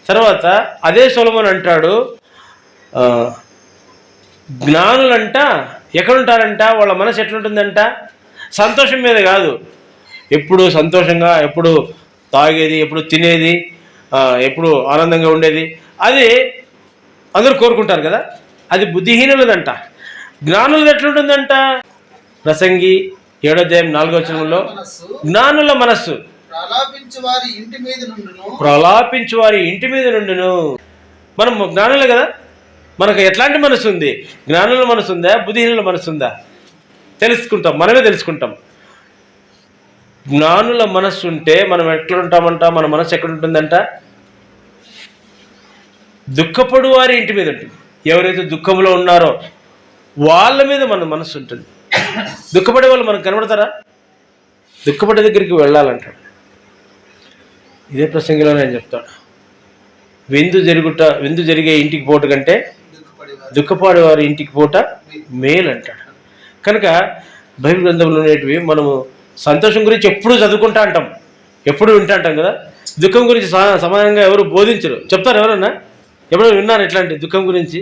తర్వాత అదే సొలొమోను అంటాడు, జ్ఞానులంట ఎక్కడుంటారంట, వాళ్ళ మనసు ఎట్లుంటుందంట, సంతోషం మీద కాదు, ఎప్పుడు సంతోషంగా, ఎప్పుడు తాగేది, ఎప్పుడు తినేది, ఎప్పుడు ఆనందంగా ఉండేది, అది అందరూ కోరుకుంటారు కదా, అది బుద్ధిహీనులదంట. జ్ఞానులది ఎట్లుంటుందంట? ప్రసంగి 7వ అధ్యాయం 4వ వచనంలో, జ్ఞానుల మనస్సు ప్రలాపించు వారి ఇంటి మీద నుండును. మనం జ్ఞానులే కదా, మనకు ఎట్లాంటి మనసు ఉంది? జ్ఞానుల మనసు ఉందా, బుద్ధిహీనుల మనసు ఉందా? తెలుసుకుంటాం, మనమే తెలుసుకుంటాం. జ్ఞానుల మనస్సు ఉంటే మనం ఎట్లుంటామంట, మన మనసు ఎక్కడుంటుందంట? దుఃఖపడు వారి ఇంటి మీద ఉంటుంది. ఎవరైతే దుఃఖంలో ఉన్నారో వాళ్ళ మీద మన మనస్సు ఉంటుంది. దుఃఖపడే వాళ్ళు మనకు కనబడతారా? దుఃఖపడే దగ్గరికి వెళ్ళాలంటాడు. ఇదే ప్రసంగిలో నేను చెప్తాడు, విందు జరిగే ఇంటికి పోట కంటే దుఃఖపడే వారి ఇంటికి పోట మేలు అంటాడు. కనుక బైబిల్ గ్రంథంలో ఉండేటివి మనము సంతోషం గురించి ఎప్పుడు చదువుకుంటా అంటాం, ఎప్పుడు వింటా అంటాం కదా. దుఃఖం గురించి సమానంగా ఎవరు బోధించరు. చెప్తారు ఎవరన్నా? ఎప్పుడో విన్నారు ఇట్లాంటి దుఃఖం గురించి?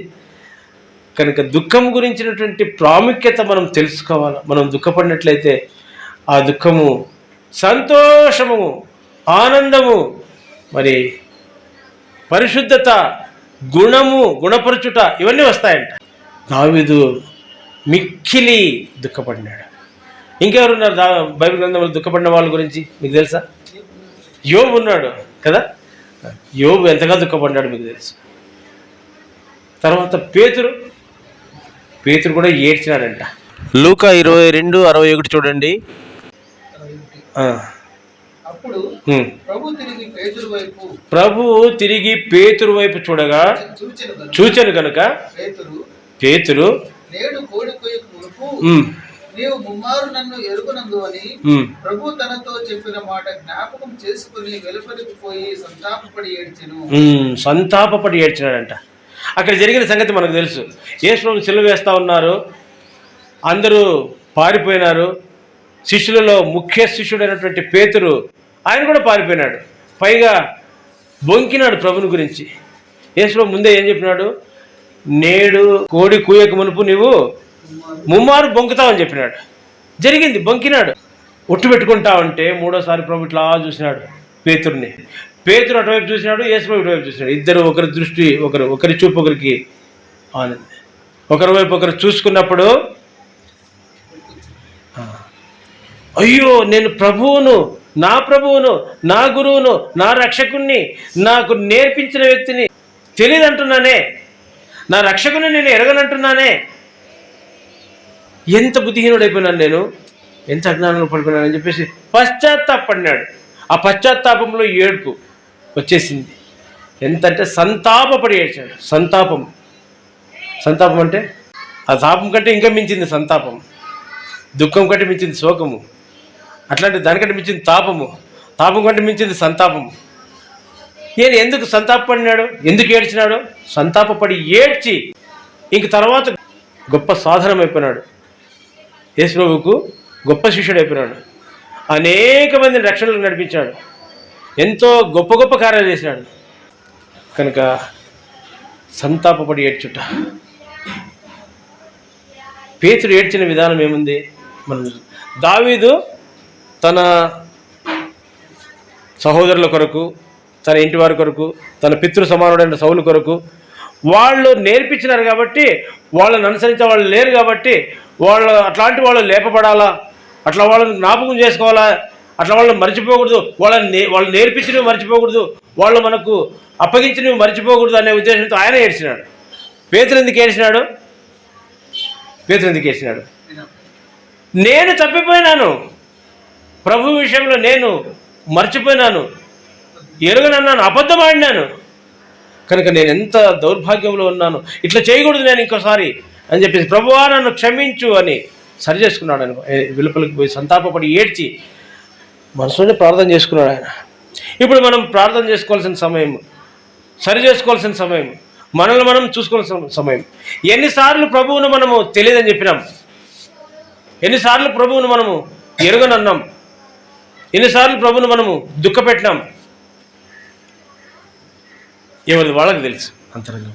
కనుక దుఃఖం గురించినటువంటి ప్రాముఖ్యత మనం తెలుసుకోవాలి. మనం దుఃఖపడినట్లయితే ఆ దుఃఖము సంతోషము, ఆనందము, మరి పరిశుద్ధత, గుణము, గుణపరచుట, ఇవన్నీ వస్తాయంట. దావీదు మిక్కిలి దుఃఖపడినాడు. ఇంకెవరున్నారు బైబిల్ గ్రంథంలో దుఃఖపడిన వాళ్ళ గురించి మీకు తెలుసా? యోబు ఉన్నాడు కదా. యోబు ఎంతగా దుఃఖపడ్డాడు మీకు తెలుసు. తర్వాత పేతురు కూడా ఏడ్చినాడంట. లూకా 22:61 చూడండి. ప్రభువు తిరిగి పేతురు వైపు చూడగా చూచెను కనుక పేతురు, నీవు ముమ్మారు నన్ను ఎరుగునందువని ప్రభు తనతో చెప్పిన మాట జ్ఞాపకం చేసుకుని వెలుపలికి పోయి సంతాపపడి ఏడ్చినాడంట. అక్కడ జరిగిన సంగతి మనకు తెలుసు. యేసు సిలువ వేస్తా ఉన్నారు, అందరూ పారిపోయినారు. శిష్యులలో ముఖ్య శిష్యుడైనటువంటి పేతురు, ఆయన కూడా పారిపోయినాడు. పైగా బొంకినాడు ప్రభుని గురించి. యేసు ముందే ఏం చెప్పినాడు? నేడు కోడి కూయక మునుపు నీవు ముమ్మారు బొంకుతావని చెప్పినాడు. జరిగింది, బొంకినాడు. ఒట్టు పెట్టుకుంటా ఉంటే 3వసారి ప్రభు ఇట్లా చూసినాడు పేతురుని. పేతురు అటువైపు చూసినాడు, యేసు ఇటువైపు చూసినాడు. ఇద్దరు ఒకరి దృష్టి ఒకరి చూపు ఒకరికి ఆనంది. ఒకరి వైపు ఒకరు చూసుకున్నప్పుడు, అయ్యో నేను ప్రభువును, నా గురువును, నా రక్షకుణ్ణి, నాకు నేర్పించిన వ్యక్తిని తెలియదంటున్నానే, నా రక్షకుని నేను ఎరగనంటున్నానే. ఎంత బుద్ధిహీనుడైపోయినాను నేను, ఎంత అజ్ఞానంలో పడిపోయినాను అని చెప్పేసి పశ్చాత్తాపడినాడు. ఆ పశ్చాత్తాపంలో ఏడుపు వచ్చేసింది. ఎంత అంటే సంతాపపడి ఏడ్చాడు. సంతాపం అంటే ఆ తాపం కంటే ఇంకా మించింది సంతాపం, దుఃఖం కంటే మించింది శోకము, అట్లాంటి దానికంటే మించింది తాపము, తాపం కంటే మించింది సంతాపము. ఈయన ఎందుకు సంతాపపడినాడు, ఎందుకు ఏడ్చినాడు? సంతాపపడి ఏడ్చి ఇంక తర్వాత గొప్ప సాధనమైపోయినాడు. యేసుప్రభువుకు గొప్ప శిష్యుడు అయిపోయినాడు. అనేక మందిని రక్షణలకు నడిపించాడు. ఎంతో గొప్ప గొప్ప కార్యాలు చేసినాడు. కనుక సంతాపపడి ఏడ్చుట. పేతురు ఏడ్చిన విధానం ఏముంది? మనం దావీదు తన సహోదరుల కొరకు, తన ఇంటి వారి కొరకు, తన పితృ సమానుడైన సౌలు కొరకు వాళ్ళు నేర్పించినారు కాబట్టి, వాళ్ళని అనుసరించే వాళ్ళు లేరు కాబట్టి, అట్లాంటి వాళ్ళు లేపబడాలా, అట్లా వాళ్ళని జ్ఞాపకం చేసుకోవాలా, అట్లా వాళ్ళని మర్చిపోకూడదు, వాళ్ళు నేర్పించినవి మర్చిపోకూడదు, వాళ్ళు మనకు అప్పగించినవి మర్చిపోకూడదు అనే ఉద్దేశంతో ఆయన ఏడ్చినాడు. పేతురు ఎందుకు ఏడ్చినాడు? నేను తప్పిపోయినాను, ప్రభు విషయంలో నేను మర్చిపోయినాను, ఎరుగనన్నాను, అబద్ధం ఆడినాను, కనుక నేను ఎంత దౌర్భాగ్యంలో ఉన్నాను, ఇట్లా చేయకూడదు నేను ఇంకోసారి అని చెప్పేసి ప్రభువా నన్ను క్షమించు అని సరి చేసుకున్నాడు. ఆయన వెలుపలికి పోయి సంతాపపడి ఏడ్చి మనసులోనే ప్రార్థన చేసుకున్నాడు ఆయన. ఇప్పుడు మనం ప్రార్థన చేసుకోవాల్సిన సమయం, సరి చేసుకోవాల్సిన సమయం, మనల్ని మనం చూసుకోవాల్సిన సమయం. ఎన్నిసార్లు ప్రభువును మనము తెలియదని చెప్పినాం, ఎన్నిసార్లు ప్రభువును మనము ఎరుగనన్నాం, ఎన్నిసార్లు ప్రభువును మనము దుఃఖపెట్టినాం. ఎవరిది వాళ్ళకి తెలుసు అంతరంగం.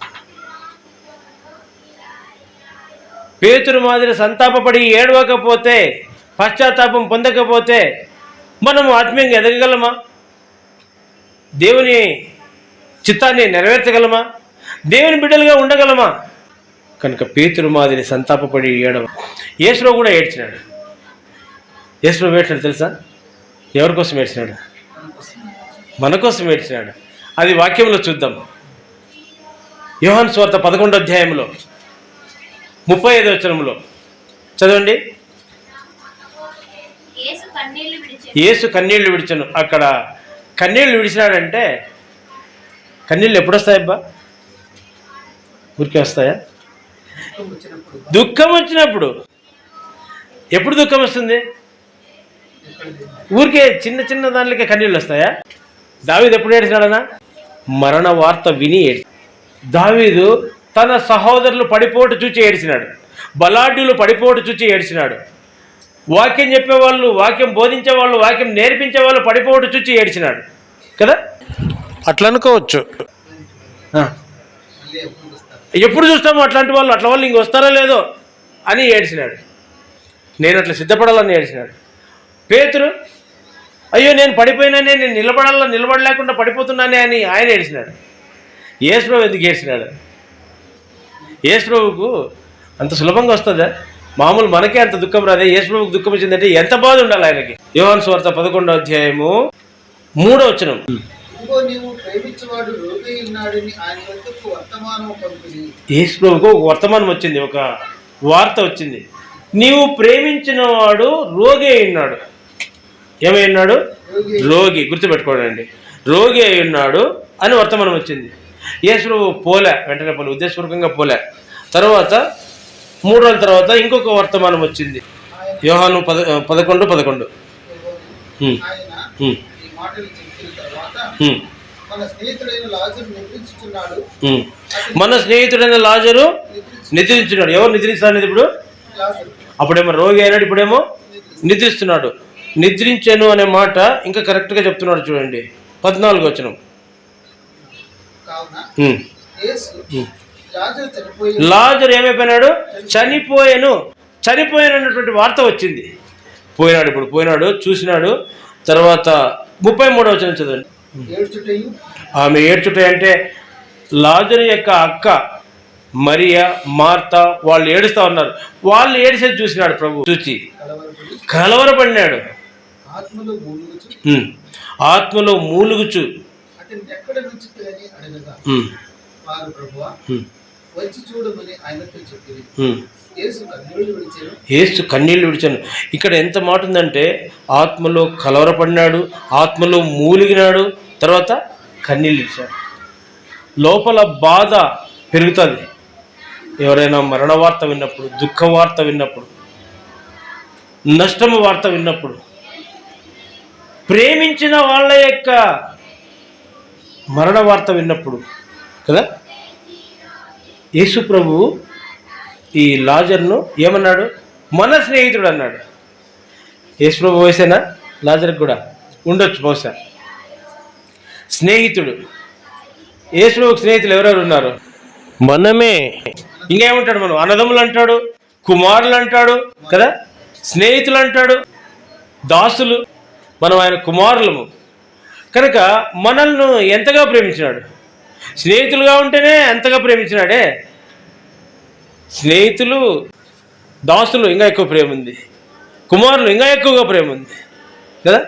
పేతురు మాదిరి సంతాపపడి ఏడవకపోతే, పశ్చాత్తాపం పొందకపోతే మనము ఆత్మీయంగా ఎదగగలమా? దేవుని చిత్తాన్ని నెరవేర్చగలమా? దేవుని బిడ్డలుగా ఉండగలమా? కనుక పేతురు మాదిరి సంతాపపడి ఏడవ. యేసుప్రభు కూడా ఏడ్చినాడు. యేసుప్రభు ఏడ్చినాడు తెలుసా? ఎవరి కోసం ఏడ్చినాడు? మన కోసం ఏడ్చినాడు. అది వాక్యంలో చూద్దాం. యోహాను సువార్త 11వ అధ్యాయంలో 35వ వచనంలో చదవండి. యేసు కన్నీళ్లు విడిచను. అక్కడ కన్నీళ్లు విడిచినాడంటే, కన్నీళ్ళు ఎప్పుడు వస్తాయబ్బా? ఊరికే వస్తాయా? దుఃఖం వచ్చినప్పుడు. ఎప్పుడు దుఃఖం వస్తుంది? ఊరికే చిన్న చిన్న దానికే కన్నీళ్ళు వస్తాయా? దావీదు ఎప్పుడు ఏడ్చినాడనా? మరణ వార్త విని ఏడ్చి. దావీదు తన సహోదరులు పడిపోటు చూచి ఏడ్చినాడు, బలాఢ్యులు పడిపోటు చూచి ఏడ్చినాడు, వాక్యం చెప్పేవాళ్ళు, వాక్యం బోధించేవాళ్ళు, వాక్యం నేర్పించేవాళ్ళు పడిపోటు చూచి ఏడ్చినాడు కదా. అట్లా అనుకోవచ్చు. ఎప్పుడు చూస్తాము అట్లాంటి వాళ్ళు, అట్లా వాళ్ళు ఇంక వస్తారో లేదో అని ఏడ్చినాడు. నేను అట్లా సిద్ధపడాలని ఏడ్చినాడు. పేతురు అయ్యో నేను పడిపోయినానే, నేను నిలబడలేకుండా పడిపోతున్నానే అని ఆయన ఏడ్చినాడు. యేసుప్రభు ఎందుకు ఏడ్చినాడు? యేసుప్రభుకు అంత సులభంగా వస్తుందా? మామూలు మనకే అంత దుఃఖం రాదే, యేసుప్రభుకు దుఃఖం వచ్చిందంటే ఎంత బాధ ఉండాలి ఆయనకి. యోహాను సువార్త 11వ అధ్యాయము 3వ వచనం. యేసుప్రభుకు ఒక వర్తమానం వచ్చింది, ఒక వార్త వచ్చింది. నీవు ప్రేమించిన వాడు రోగి అయి ఉన్నాడు. ఏమై ఉన్నాడు? రోగి. గుర్తుపెట్టుకోండి, రోగి అయి ఉన్నాడు అని వర్తమానం వచ్చింది. యేసుప్రభు పోలే, వెంటనే పోలే, ఉద్దేశపూర్వకంగా పోలే. తర్వాత 3 రోజుల తర్వాత ఇంకొక వర్తమానం వచ్చింది. యోహాను 11:11. మన స్నేహితుడైన లాజరు నిద్రించున్నాడు. ఎవరు నిద్రిస్తాడు ఇప్పుడు? అప్పుడేమో రోగి అయినాడు, ఇప్పుడేమో నిద్రిస్తున్నాడు. నిద్రించాను అనే మాట ఇంకా కరెక్ట్గా చెప్తున్నాడు చూడండి, 14వ వచనం. లాజరు ఏమైపోయినాడు? చనిపోయాను అన్నటువంటి వార్త వచ్చింది. పోయినాడు, ఇప్పుడు పోయినాడు, చూసినాడు. తర్వాత 33వ వచనం చదవండి. ఆమె ఏడ్చుట అంటే లాజరు యొక్క అక్క మరియా, మార్తా వాళ్ళు ఏడుస్తూ ఉన్నారు. వాళ్ళు ఏడిసేది చూసినాడు ప్రభు. చూసి కలవరపడినాడు, ఆత్మలో మూలుగుచు. యేసు కన్నీళ్లు విడిచాను. ఇక్కడ ఎంత మాట ఉందంటే ఆత్మలో కలవరపడినాడు, ఆత్మలో మూలిగినాడు, తర్వాత కన్నీళ్ళు విడిచాడు. లోపల బాధ పెరుగుతుంది. ఎవరైనా మరణ వార్త విన్నప్పుడు, దుఃఖ వార్త విన్నప్పుడు, నష్టము వార్త విన్నప్పుడు, ప్రేమించిన వాళ్ళ యొక్క మరణ వార్త విన్నప్పుడు కదా, యేసు ప్రభువు ఈ లాజర్ను ఏమన్నాడు? మన స్నేహితుడు అన్నాడు. యేసు ప్రభు వయసేనా లాజర్కి కూడా ఉండొచ్చు బహుశా. స్నేహితుడు. యేసు ప్రభుకి స్నేహితులు ఎవరెవరు ఉన్నారు? మనమే. ఇంకేమంటాడు? మనం అన్నదమ్ములు అంటాడు, కుమారులు అంటాడు కదా, స్నేహితులు అంటాడు, దాసులు. మనం ఆయన కుమారులము కనుక మనల్ని ఎంతగా ప్రేమించినాడు. స్నేహితులుగా ఉంటేనే ఎంతగా ప్రేమించినాడే. స్నేహితులు, దాసులు ఇంకా ఎక్కువ ప్రేమ ఉంది, కుమారులు ఇంకా ఎక్కువగా ప్రేమ ఉంది కదా,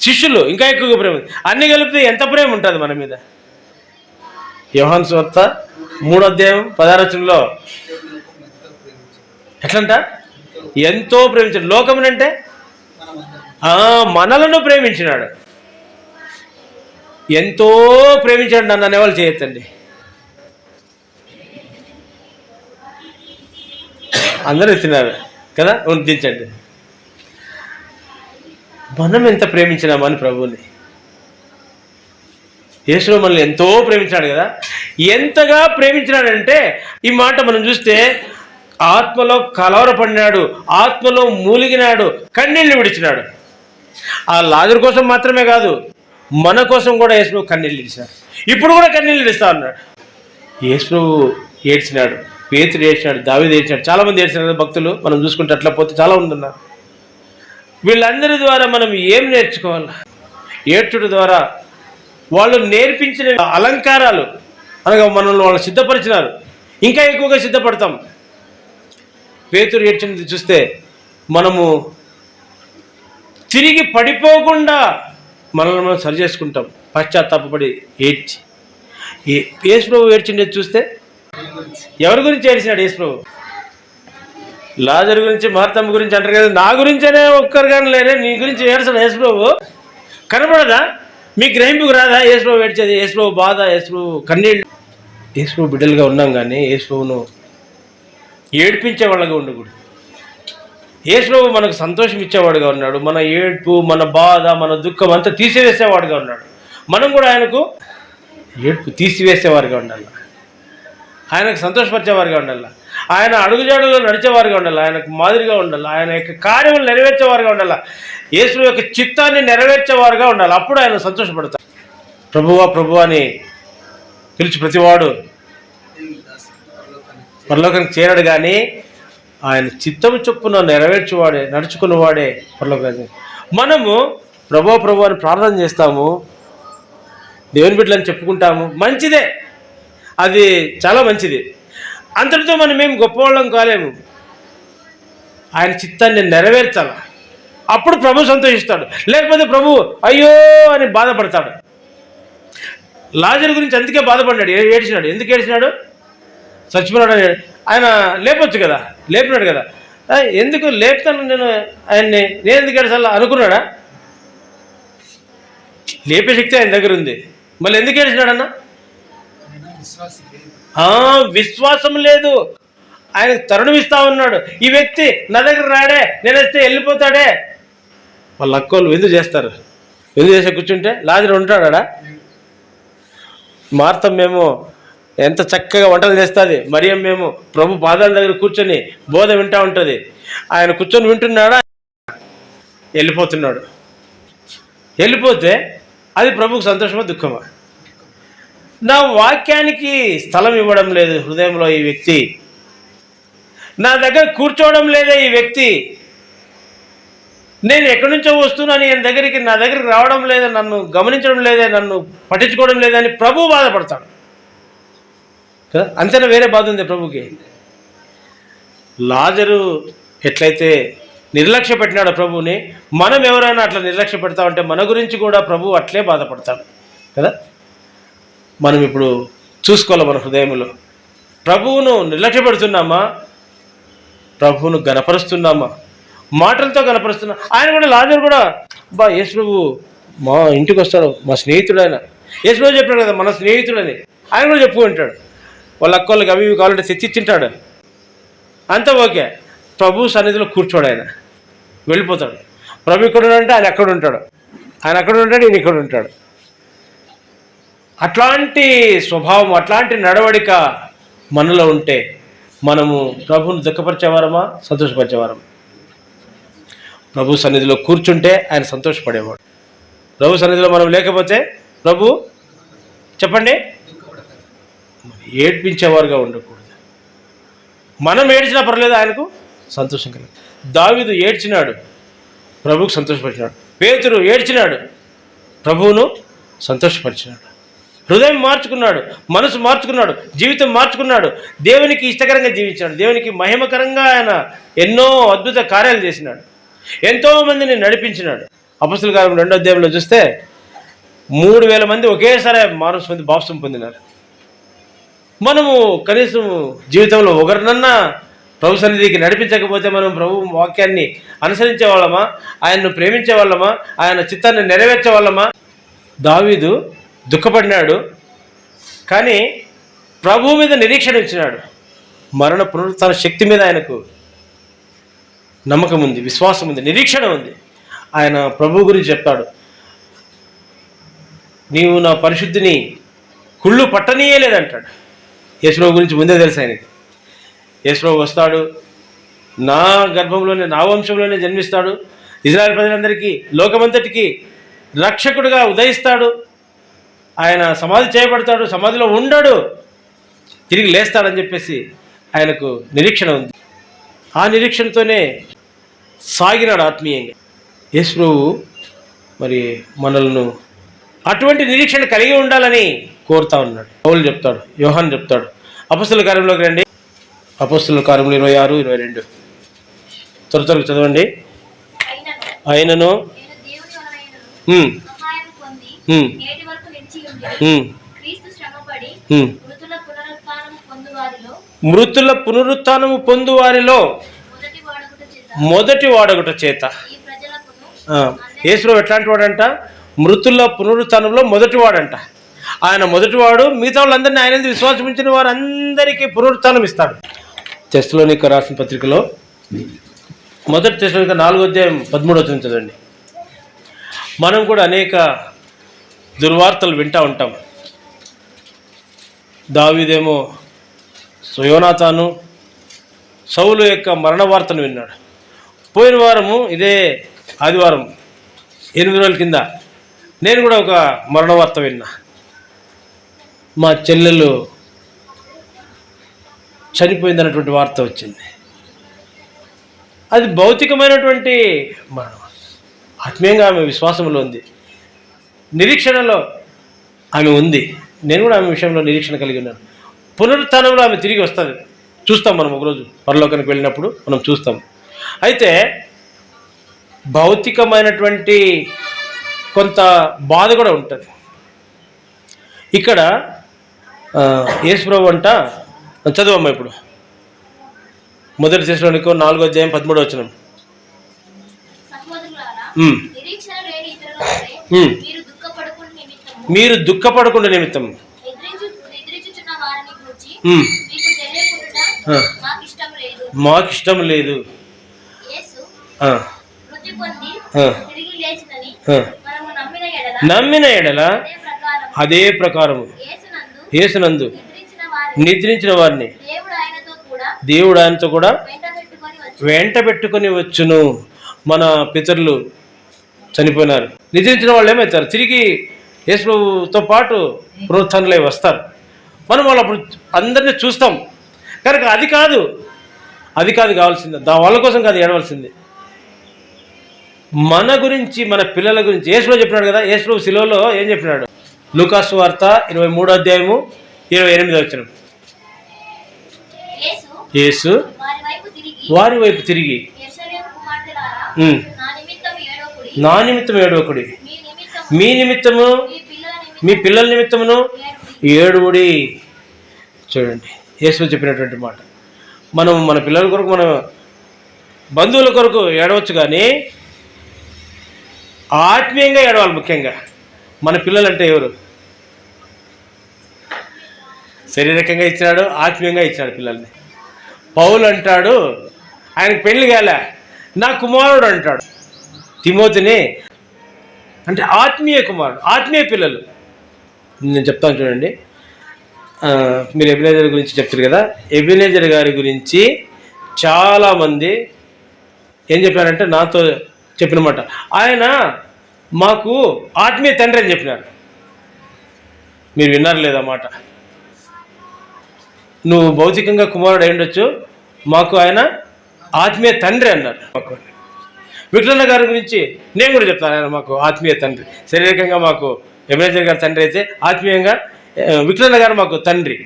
శిష్యులు ఇంకా ఎక్కువగా ప్రేమ ఉంది. అన్ని కలిపితే ఎంత ప్రేమ ఉంటుంది మన మీద. యోహాను సువార్త 3:16 ఎట్లంట? ఎంతో ప్రేమించాడు. లోకమునంటే మనలను ప్రేమించినాడు. ఎంతో ప్రేమించాడు నన్ను అనేవాళ్ళు చేయొద్దండి. అందరూ ఎత్తినారు కదా, దించండి. మనం ఎంత ప్రేమించినామని ప్రభువుని. యేసు మనల్ని ఎంతో ప్రేమించాడు కదా. ఎంతగా ప్రేమించినాడంటే ఈ మాట మనం చూస్తే ఆత్మలో కలవరపడినాడు, ఆత్మలో మూలిగినాడు, కన్నీళ్లు విడిచినాడు. ఆ లాజరు కోసం మాత్రమే కాదు, మన కోసం కూడా యేసు కన్నీళ్ళు విడిచాడు. ఇప్పుడు కూడా కన్నీళ్ళు విడుస్తా ఉన్నాడు. యేసు ఏడ్చినాడు, పేతురు ఏడ్చినాడు, దావీదు ఏడ్చినాడు, చాలామంది ఏడ్చినారు భక్తులు. మనం చూసుకుంటే అట్లా పోతే చాలా మంది ఉన్నారు. వీళ్ళందరి ద్వారా మనం ఏం నేర్చుకోవాలి? ఏడ్చుడు ద్వారా వాళ్ళు నేర్పించిన అలంకారాలు అనగా మనల్ని వాళ్ళు సిద్ధపరిచినారు, ఇంకా ఎక్కువగా సిద్ధపడతాం. పేతురు ఏడ్చినది చూస్తే మనము తిరిగి పడిపోకుండా మనల్ని మనం సరి చేసుకుంటాం, పశ్చాత్తాపడి ఏడ్చి. యేసు ప్రభు ఏడ్చిండేది చూస్తే ఎవరి గురించి ఏడ్చినాడు యేసు ప్రభు? లాజరు గురించి, మార్తమ్మ గురించి అంటారు కదా. నా గురించేనే ఒక్కరు కానీ లేరే, నీ గురించి ఏడ్చాడు యేసు ప్రభు. కనపడదా? మీ గ్రహింపుకు రాదా యేసు ప్రభు ఏడ్చేది? యేసు ప్రభు బాధ, యేసు ప్రభు కన్నీళ్ళు. యేసు ప్రభు బిడ్డలుగా ఉన్నాం కానీ యేసు ప్రభును ఏడ్పించే వాళ్ళగా ఉండకూడదు. యేసు ప్రభు మనకు సంతోషం ఇచ్చేవాడుగా ఉన్నాడు. మన ఏడ్పు, మన బాధ, మన దుఃఖం అంతా తీసివేసేవాడుగా ఉన్నాడు. మనం కూడా ఆయనకు ఏడ్పు తీసివేసేవారుగా ఉండాలి, ఆయనకు సంతోషపరిచేవారుగా ఉండాలి, ఆయన అడుగుజాడల్లో నడిచేవారుగా ఉండాలి, ఆయనకు మాదిరిగా ఉండాలి, ఆయన యొక్క కార్యములు నెరవేర్చేవారుగా ఉండాలి, యేసు యొక్క చిత్తాన్ని నెరవేర్చేవారుగా ఉండాలి. అప్పుడు ఆయన సంతోషపడతారు. ప్రభువా ప్రభువా అని పిలిచి ప్రతివాడు పరలోకానికి చేరాడు, కానీ ఆయన చిత్తము చొప్పున నెరవేర్చువాడే, నడుచుకున్నవాడే పరలోకానికి. మనము ప్రభువా ప్రభువా అని ప్రార్థన చేస్తాము, దేవుని బిడ్డలని చెప్పుకుంటాము, మంచిదే, అది చాలా మంచిది. అంతటితో మనం ఏం గొప్పవాళ్ళం కాలేము. ఆయన చిత్తాన్ని నెరవేర్చాలి, అప్పుడు ప్రభు సంతోషిస్తాడు. లేకపోతే ప్రభు అయ్యో అని బాధపడతాడు. లాజరు గురించి అందుకే బాధపడినాడు, ఏడ్చినాడు. ఎందుకు ఏడ్చినాడు? చచ్చిపోయినాడు అని. ఆయన లేపొచ్చు కదా, లేపినాడు కదా. ఎందుకు లేపుతాను నేను ఆయన్ని, నేను ఎందుకు ఏడ్చాలా అనుకున్నాడా? లేపే శక్తి ఆయన దగ్గర ఉంది, మళ్ళీ ఎందుకు ఏడ్చినాడన్నా? విశ్వాసం లేదు. ఆయన తరుణం ఇస్తా ఉన్నాడు. ఈ వ్యక్తి నా దగ్గర రాడే, నేను వస్తే వెళ్ళిపోతాడే. వాళ్ళ అక్కోళ్ళు ఎందుకు చేస్తారు? ఎందుకు చేసే కూర్చుంటే లాజరు ఉంటాడా? మార్తమ్మేమో ఎంత చక్కగా వంటలు చేస్తుంది, మరియమ్మ మేము ప్రభు పాదాల దగ్గర కూర్చొని బోధ వింటూ ఉంటుంది. ఆయన కూర్చొని వింటున్నాడా? వెళ్ళిపోతున్నాడు. వెళ్ళిపోతే అది ప్రభుకు సంతోషమా దుఃఖమా? నా వాక్యానికి స్థలం ఇవ్వడం లేదు హృదయంలో ఈ వ్యక్తి, నా దగ్గర కూర్చోవడం లేదే ఈ వ్యక్తి, నేను ఎక్కడి నుంచో వస్తున్నాను నా దగ్గరికి రావడం లేదా, నన్ను గమనించడం లేదే, నన్ను పట్టించుకోవడం లేదని ప్రభు బాధపడతాడు కదా. అంతేనా? వేరే బాధ ఉంది ప్రభుకి. లాజరు ఎట్లయితే నిర్లక్ష్య పెట్టినాడు ప్రభువుని, మనం ఎవరైనా అట్లా నిర్లక్ష్య పెడతామంటే మన గురించి కూడా ప్రభు అట్లే బాధపడతాడు కదా. మనం ఇప్పుడు చూసుకోవాలి మన హృదయంలో ప్రభువును నిర్లక్ష్య పెడుతున్నామా, ప్రభువును గణపరుస్తున్నామా? మాటలతో గణపరుస్తున్నా. ఆయన కూడా లాజరు కూడా యేసు ప్రభు మా ఇంటికి వస్తాడు, మా స్నేహితుడు ఆయన. యేసు ప్రభు చెప్పాడు కదా మన స్నేహితుడని, ఆయన కూడా చెప్పుకుంటాడు. వాళ్ళ అక్కోళ్ళకి అవి ఇవి కావాలంటే తెచ్చిచ్చింటాడు. అంతా ఓకే. ప్రభు సన్నిధిలో కూర్చోడు, ఆయన వెళ్ళిపోతాడు. ప్రభు ఇక్కడ ఉన్నాడంటే ఆయన అక్కడ ఉంటాడు, ఆయన అక్కడ ఉంటాడు, ఈయన ఇక్కడ ఉంటాడు. అట్లాంటి స్వభావం, అట్లాంటి నడవడిక మనలో ఉంటే మనము ప్రభువును దుఃఖపరిచేవారమా, సంతోషపరిచేవారమా? ప్రభు సన్నిధిలో కూర్చుంటే ఆయన సంతోషపడేవాడు. ప్రభు సన్నిధిలో మనం లేకపోతే ప్రభు చెప్పండి ఏడ్పించేవారుగా ఉండకూడదు. మనం ఏడ్చినా పర్లేదు, ఆయనకు సంతోషం కలిగి. దావీదు ఏడ్చినాడు, ప్రభువుకు సంతోషపరిచినాడు. పేతురు ఏడ్చినాడు, ప్రభువును సంతోషపరిచినాడు. హృదయం మార్చుకున్నాడు, మనసు మార్చుకున్నాడు, జీవితం మార్చుకున్నాడు. దేవునికి ఇష్టకరంగా జీవించాడు, దేవునికి మహిమకరంగా ఆయన ఎన్నో అద్భుత కార్యాలు చేసినాడు, ఎంతోమందిని నడిపించినాడు. అపొస్తలుల కార్యం 2వ అధ్యాయంలో చూస్తే 3000 మంది ఒకేసారి మానసు మంది బాప్సం పొందినారు. మనము కనీసం జీవితంలో ఒకరినన్నా ప్రభు సన్నిధికి నడిపించకపోతే మనం ప్రభు వాక్యాన్ని అనుసరించే వాళ్ళమా, ఆయన్ను ప్రేమించే వాళ్ళమా, ఆయన చిత్తాన్ని నెరవేర్చే వాళ్ళమా? దావీదు దుఃఖపడినాడు, కానీ ప్రభువు మీద నిరీక్షణ ఇచ్చినాడు. మరణ పునరుత్థాన శక్తి మీద ఆయనకు నమ్మకం ఉంది, విశ్వాసం ఉంది, నిరీక్షణ ఉంది. ఆయన ప్రభువు గురించి చెప్తాడు, నీవు నా పరిశుద్ధిని కుళ్ళు పట్టనీయలేదంటాడు. యేసుప్రభు గురించి ముందే తెలుసు ఆయనకి. యేసుప్రభు వస్తాడు, నా గర్భంలోనే, నా వంశంలోనే జన్మిస్తాడు, ఇజ్రాయెల్ ప్రజలందరికీ, లోకమంతటికి రక్షకుడుగా ఉదయిస్తాడు. ఆయన సమాధి చేయబడతాడు, సమాధిలో ఉండడు, తిరిగి లేస్తాడని చెప్పేసి ఆయనకు నిరీక్షణ ఉంది. ఆ నిరీక్షణతోనే సాగినాడు ఆత్మీయంగా. యేసు ప్రభు మరి మనల్ని అటువంటి నిరీక్షణ కలిగి ఉండాలని కోరుతా ఉన్నాడు. పౌలు చెప్తాడు, యోహాను చెప్తాడు. అపొస్తలుల కార్యంలోకి రండి, అపొస్తలుల కార్యములు 26, 22 త్వరగా చదవండి. ఆయనను మృతుల పునరుత్థానము పొందు వారిలో మొదటి వాడగుట చేత. యేసు ఎట్లాంటి వాడంట? మృతుల పునరుత్థానంలో మొదటి వాడంట. ఆయన మొదటివాడు. మిగతా వాళ్ళందరినీ ఆయన విశ్వాసం ఉంచిన వారందరికీ పునరుత్థానం ఇస్తాడు. తెస్సలోనిక రాసిన పత్రికలో మొదటి తెస్సలోనిక 4వ అధ్యాయం 13 చదవండి. మనం కూడా అనేక దుర్వార్తలు వింటూ ఉంటాం. దావీదేమో యోనాతాను సౌలు యొక్క మరణ వార్తను విన్నాడు. పోయిన వారము ఇదే ఆదివారం 8 రోజుల కింద నేను కూడా ఒక మరణ వార్త విన్నా. మా చెల్లెలు చనిపోయిందన్నటువంటి వార్త వచ్చింది. అది భౌతికమైనటువంటి మరణం. ఆత్మీయంగా ఆమె విశ్వాసంలో ఉంది, నిరీక్షణలో ఆమె ఉంది. నేను కూడా ఆమె విషయంలో నిరీక్షణ కలిగి ఉన్నాను. పునరుత్థానంలో ఆమె తిరిగి వస్తుంది, చూస్తాం మనం. ఒకరోజు పరలోకానికి వెళ్ళినప్పుడు మనం చూస్తాం. అయితే భౌతికమైనటువంటి కొంత బాధ కూడా ఉంటుంది. ఇక్కడ యేసుప్రభు అంట, చదువమ్మా ఇప్పుడు మొదటి తెస్సలోనిక 4వ అధ్యాయం 13వ వచనం. మీరు దుఃఖపడకుండా నిమిత్తం మాకు ఇష్టం లేదు. నమ్మిన ఎడల అదే ప్రకారము యేసునందు నిద్రించిన వారిని దేవుడు ఆయనతో కూడా వెంట పెట్టుకొని వచ్చును. మన పితరులు చనిపోయినారు, నిద్రించిన వాళ్ళు ఏమవుతారు? తిరిగి యేసు ప్రభుతో పాటు పునరుత్థానంలో వస్తారు. మనం వాళ్ళు అప్పుడు అందరినీ చూస్తాం. కనుక అది కాదు కావాల్సింది. వాళ్ళ కోసం కాదు ఏడవలసింది, మన గురించి, మన పిల్లల గురించి. యేసు ప్రభు చెప్పినాడు కదా, యేసు ప్రభు శిలువలో ఏం చెప్పినాడు? లూకాసు వార్త 23వ అధ్యాయము 28వ వచనం. యేసు వారి వైపు తిరిగి నా నిమిత్తం ఏడవకుడి, మీ నిమిత్తము మీ పిల్లల నిమిత్తమును ఏడువుడి. చూడండి యేసు చెప్పినటువంటి మాట. మనం మన పిల్లల కొరకు మనం బంధువుల కొరకు ఏడవచ్చు, కానీ ఆత్మీయంగా ఏడవాలి. ముఖ్యంగా మన పిల్లలంటే ఎవరు? శారీరకంగా ఇచ్చినాడు, ఆత్మీయంగా ఇచ్చినాడు పిల్లల్ని. పౌలు అంటాడు, ఆయనకు పెళ్లి కాలే, నా కుమారుడు అంటాడు తిమోతిని. అంటే ఆత్మీయ కుమారుడు, ఆత్మీయ పిల్లలు. నేను చెప్తాను చూడండి. మీరు ఎబినేజర్ గురించి చెప్తారు కదా, ఎబినేజర్ గారి గురించి చాలామంది ఏం చెప్పారంటే నాతో చెప్పినమాట, ఆయన మాకు ఆత్మీయ తండ్రి అని చెప్పినారు. మీరు విన్నారు లేదా మాట? నువ్వు భౌతికంగా కుమారుడు అయి ఉండొచ్చు, మాకు ఆయన ఆత్మీయ తండ్రి అన్నారు. విక్రన్న గారి గురించి నేను కూడా చెప్తాను, ఆయన మాకు ఆత్మీయ తండ్రి. శారీరకంగా మాకు ఎబినేజర్ గారి తండ్రి అయితే, ఆత్మీయంగా విక్రన్న గారు మాకు తండ్రి.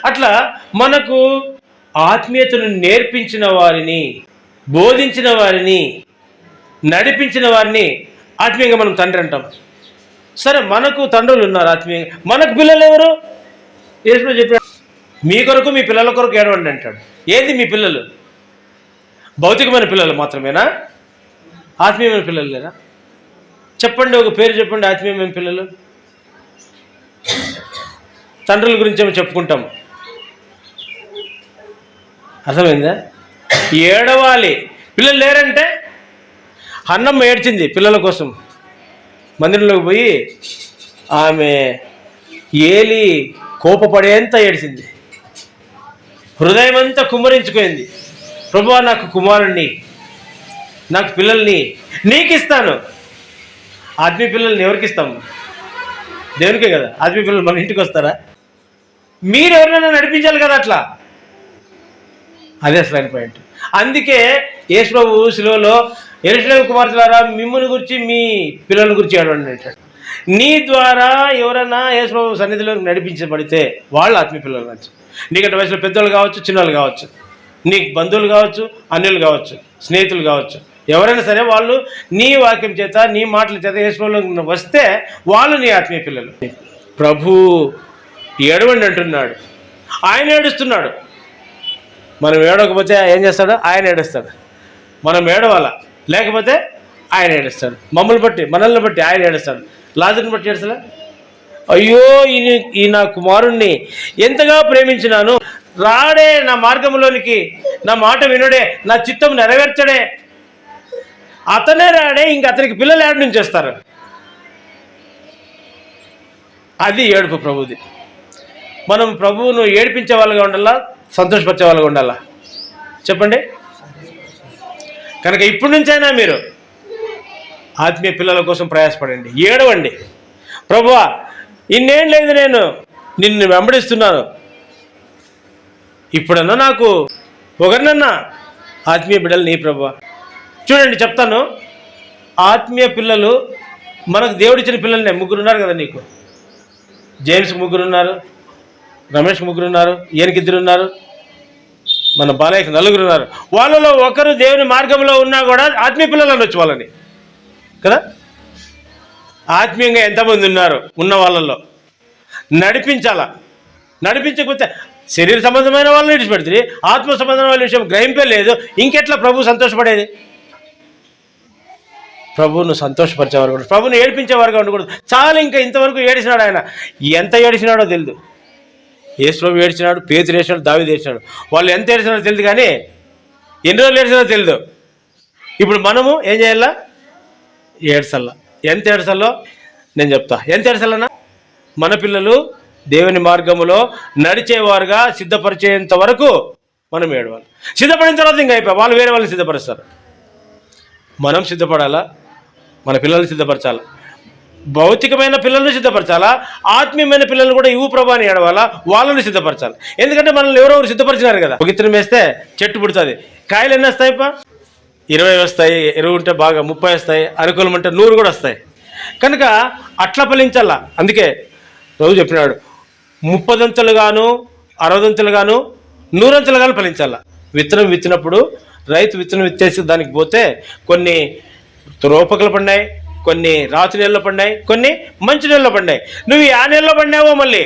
అట్లా మనకు ఆత్మీయతను నేర్పించిన వారిని, బోధించిన వారిని, నడిపించిన వారిని ఆత్మీయంగా మనం తండ్రి అంటాం. సరే, మనకు తండ్రులు ఉన్నారు ఆత్మీయంగా, మనకు పిల్లలు ఎవరు? యేసు చెప్పాడు, మీ కొరకు మీ పిల్లల కొరకు ఏడవండి అంటాడు. ఏంది మీ పిల్లలు? భౌతికమైన పిల్లలు మాత్రమేనా? ఆత్మీయమైన పిల్లలు లేరా? చెప్పండి, ఒక పేరు చెప్పండి ఆత్మీయమైన పిల్లలు. తండ్రుల గురించి ఏమో చెప్పుకుంటాం, అర్థమైందా? ఏడవాలి. పిల్లలు లేరంటే, అన్నమ్మ ఏడ్చింది పిల్లల కోసం, మందిరంలోకి పోయి ఆమె ఏలి కోపపడేంత ఏడ్చింది, హృదయం అంతా కుమ్మరించుకుంది. ప్రభువా, నాకు కుమారుణ్ణి, నాకు పిల్లల్ని నీకు ఇస్తాను. ఆత్మీయ పిల్లల్ని ఎవరికి ఇస్తాము? దేవునికే కదా. ఆత్మీయ పిల్లలు మన ఇంటికి వస్తారా? మీరు ఎవరైనా నడిపించాలి కదా అట్లా. అదే అసలు పాయింట్. అందుకే యేసు ప్రభువు శిలువలో యెరూషలేము కుమార్తెలారా, మిమ్ముని గురించి మీ పిల్లల గురించి ఏడవండి అంటాడు. నీ ద్వారా ఎవరైనా యేసు ప్రభువు సన్నిధిలో నడిపించబడితే వాళ్ళు ఆత్మీయ పిల్లలు కావచ్చు. నీకంటే వయసులో పెద్దోళ్ళు కావచ్చు, చిన్నోళ్ళు కావచ్చు, నీకు బంధువులు కావచ్చు, అన్యులు కావచ్చు, స్నేహితులు కావచ్చు, ఎవరైనా సరే వాళ్ళు నీ వాక్యం చేత, నీ మాటల చేత యేసు ప్రభువులోకి వస్తే వాళ్ళు నీ ఆత్మీయ పిల్లలు. ప్రభు ఏడవండి అంటున్నాడు, ఆయన ఏడుస్తున్నాడు. మనం ఏడవకపోతే ఏం చేస్తాడు? ఆయన ఏడుస్తాడు. మనం ఏడవాల, లేకపోతే ఆయన ఏడుస్తాడు. మమ్మల్ని బట్టి, మనల్ని బట్టి ఆయన ఏడుస్తాడు. లాజరుని బట్టి ఏడుస్తాడా? అయ్యో, ఈ నా కుమారుణ్ణి ఎంతగా ప్రేమించినాను, రాడే నా మార్గంలోనికి, నా మాట వినుడే, నా చిత్తం నెరవేర్చడే, అతనే రాడే, ఇంక అతనికి పిల్లలు ఏడు నుంచి వస్తారు. అది ఏడుపు ప్రభుది. మనం ప్రభువును ఏడిపించే వాళ్ళగా ఉండాలా, సంతోషపరిచే వాళ్ళగా ఉండాలా? చెప్పండి. కనుక ఇప్పటి నుంచైనా మీరు ఆత్మీయ పిల్లల కోసం ప్రయాసపడండి, ఏడవండి. ప్రభువా, ఇన్నేం లేదు నేను నిన్ను వెంబడిస్తున్నాను, ఇప్పుడన్నా నాకు ఒకరినన్నా ఆత్మీయ బిడ్డలు నీ ప్రభువా. చూడండి, చెప్తాను. ఆత్మీయ పిల్లలు మనకు దేవుడిచ్చిన పిల్లలనే. ముగ్గురు ఉన్నారు కదా నీకు. జేమ్స్కి ముగ్గురు ఉన్నారు, రమేష్కి ముగ్గురు ఉన్నారు, ఈయనకి ఇద్దరు ఉన్నారు, మన బాలయ్యకి నలుగురు ఉన్నారు. వాళ్ళలో ఒకరు దేవుని మార్గంలో ఉన్నా కూడా ఆత్మీయ పిల్లలు అనొచ్చు వాళ్ళని కదా. ఆత్మీయంగా ఎంతమంది ఉన్నారు? ఉన్న వాళ్ళల్లో నడిపించాలా. నడిపించకపోతే శరీర సంబంధమైన వాళ్ళని విడిచిపెడుతుంది, ఆత్మ సంబంధమైన వాళ్ళ విషయం గ్రహింపే లేదు, ఇంకెట్లా ప్రభు సంతోషపడేది? ప్రభువును సంతోషపరిచేవారు కూడా, ప్రభువును ఏడిపించేవారుగా ఉండకూడదు. చాలా ఇంకా ఇంతవరకు ఏడిచినాడు ఆయన. ఎంత ఏడిచినాడో తెలియదు. యేసు ప్రభు ఏడ్చినాడు, పేతురు ఏడ్చినాడు, దావీదు ఏడ్చినాడు. వాళ్ళు ఎంత ఏడ్చినాడో తెలియదు, కానీ ఎన్ని రోజులు ఏడ్చినాడో తెలియదు. ఇప్పుడు మనము ఏం చేయాలా? ఏడ్చల్లా. ఎంత ఏడ్చల్లో నేను చెప్తా. ఎంత ఏడ్చల్లన్నా, మన పిల్లలు దేవుని మార్గములో నడిచేవారుగా సిద్ధపరిచేంత వరకు మనం ఏడవాలి. సిద్ధపడిన తర్వాత ఇంకా అయిపోయి వాళ్ళు వేరే వాళ్ళని సిద్ధపరుస్తారు. మనం సిద్ధపడాలా, మన పిల్లల్ని సిద్ధపరచాలా, భౌతికమైన పిల్లల్ని సిద్ధపరచాలా, ఆత్మీయమైన పిల్లల్ని కూడా ఇవ్వు ప్రభు అని ఏడవాలా, వాళ్ళని సిద్ధపరచాలి. ఎందుకంటే మనల్ని ఎవరెవరు సిద్ధపరిచినారు కదా. ఒక ఇత్తనం వేస్తే చెట్టు పుడుతుంది, కాయలు ఎన్ని వస్తాయిప? 20 వస్తాయి, ఎరువు ఉంటే బాగా 30 వస్తాయి, అనుకూలం అంటే 100 కూడా వస్తాయి. కనుక అట్లా ఫలించాలా. అందుకే ప్రభు చెప్పినాడు, 30 దంతలుగాను, 60 దంతలుగాను, 100 దంతలుగాను ఫలించాలా. విత్తనం విత్తినప్పుడు రైతు విత్తనం విత్తేసి దానికి పోతే కొన్ని రూపకలు పడినాయి, కొన్ని రాత్రి నెలలో పడినాయి, కొన్ని మంచి నెలలో పడినాయి. నువ్వు ఆ నెలలో పడినావో మళ్ళీ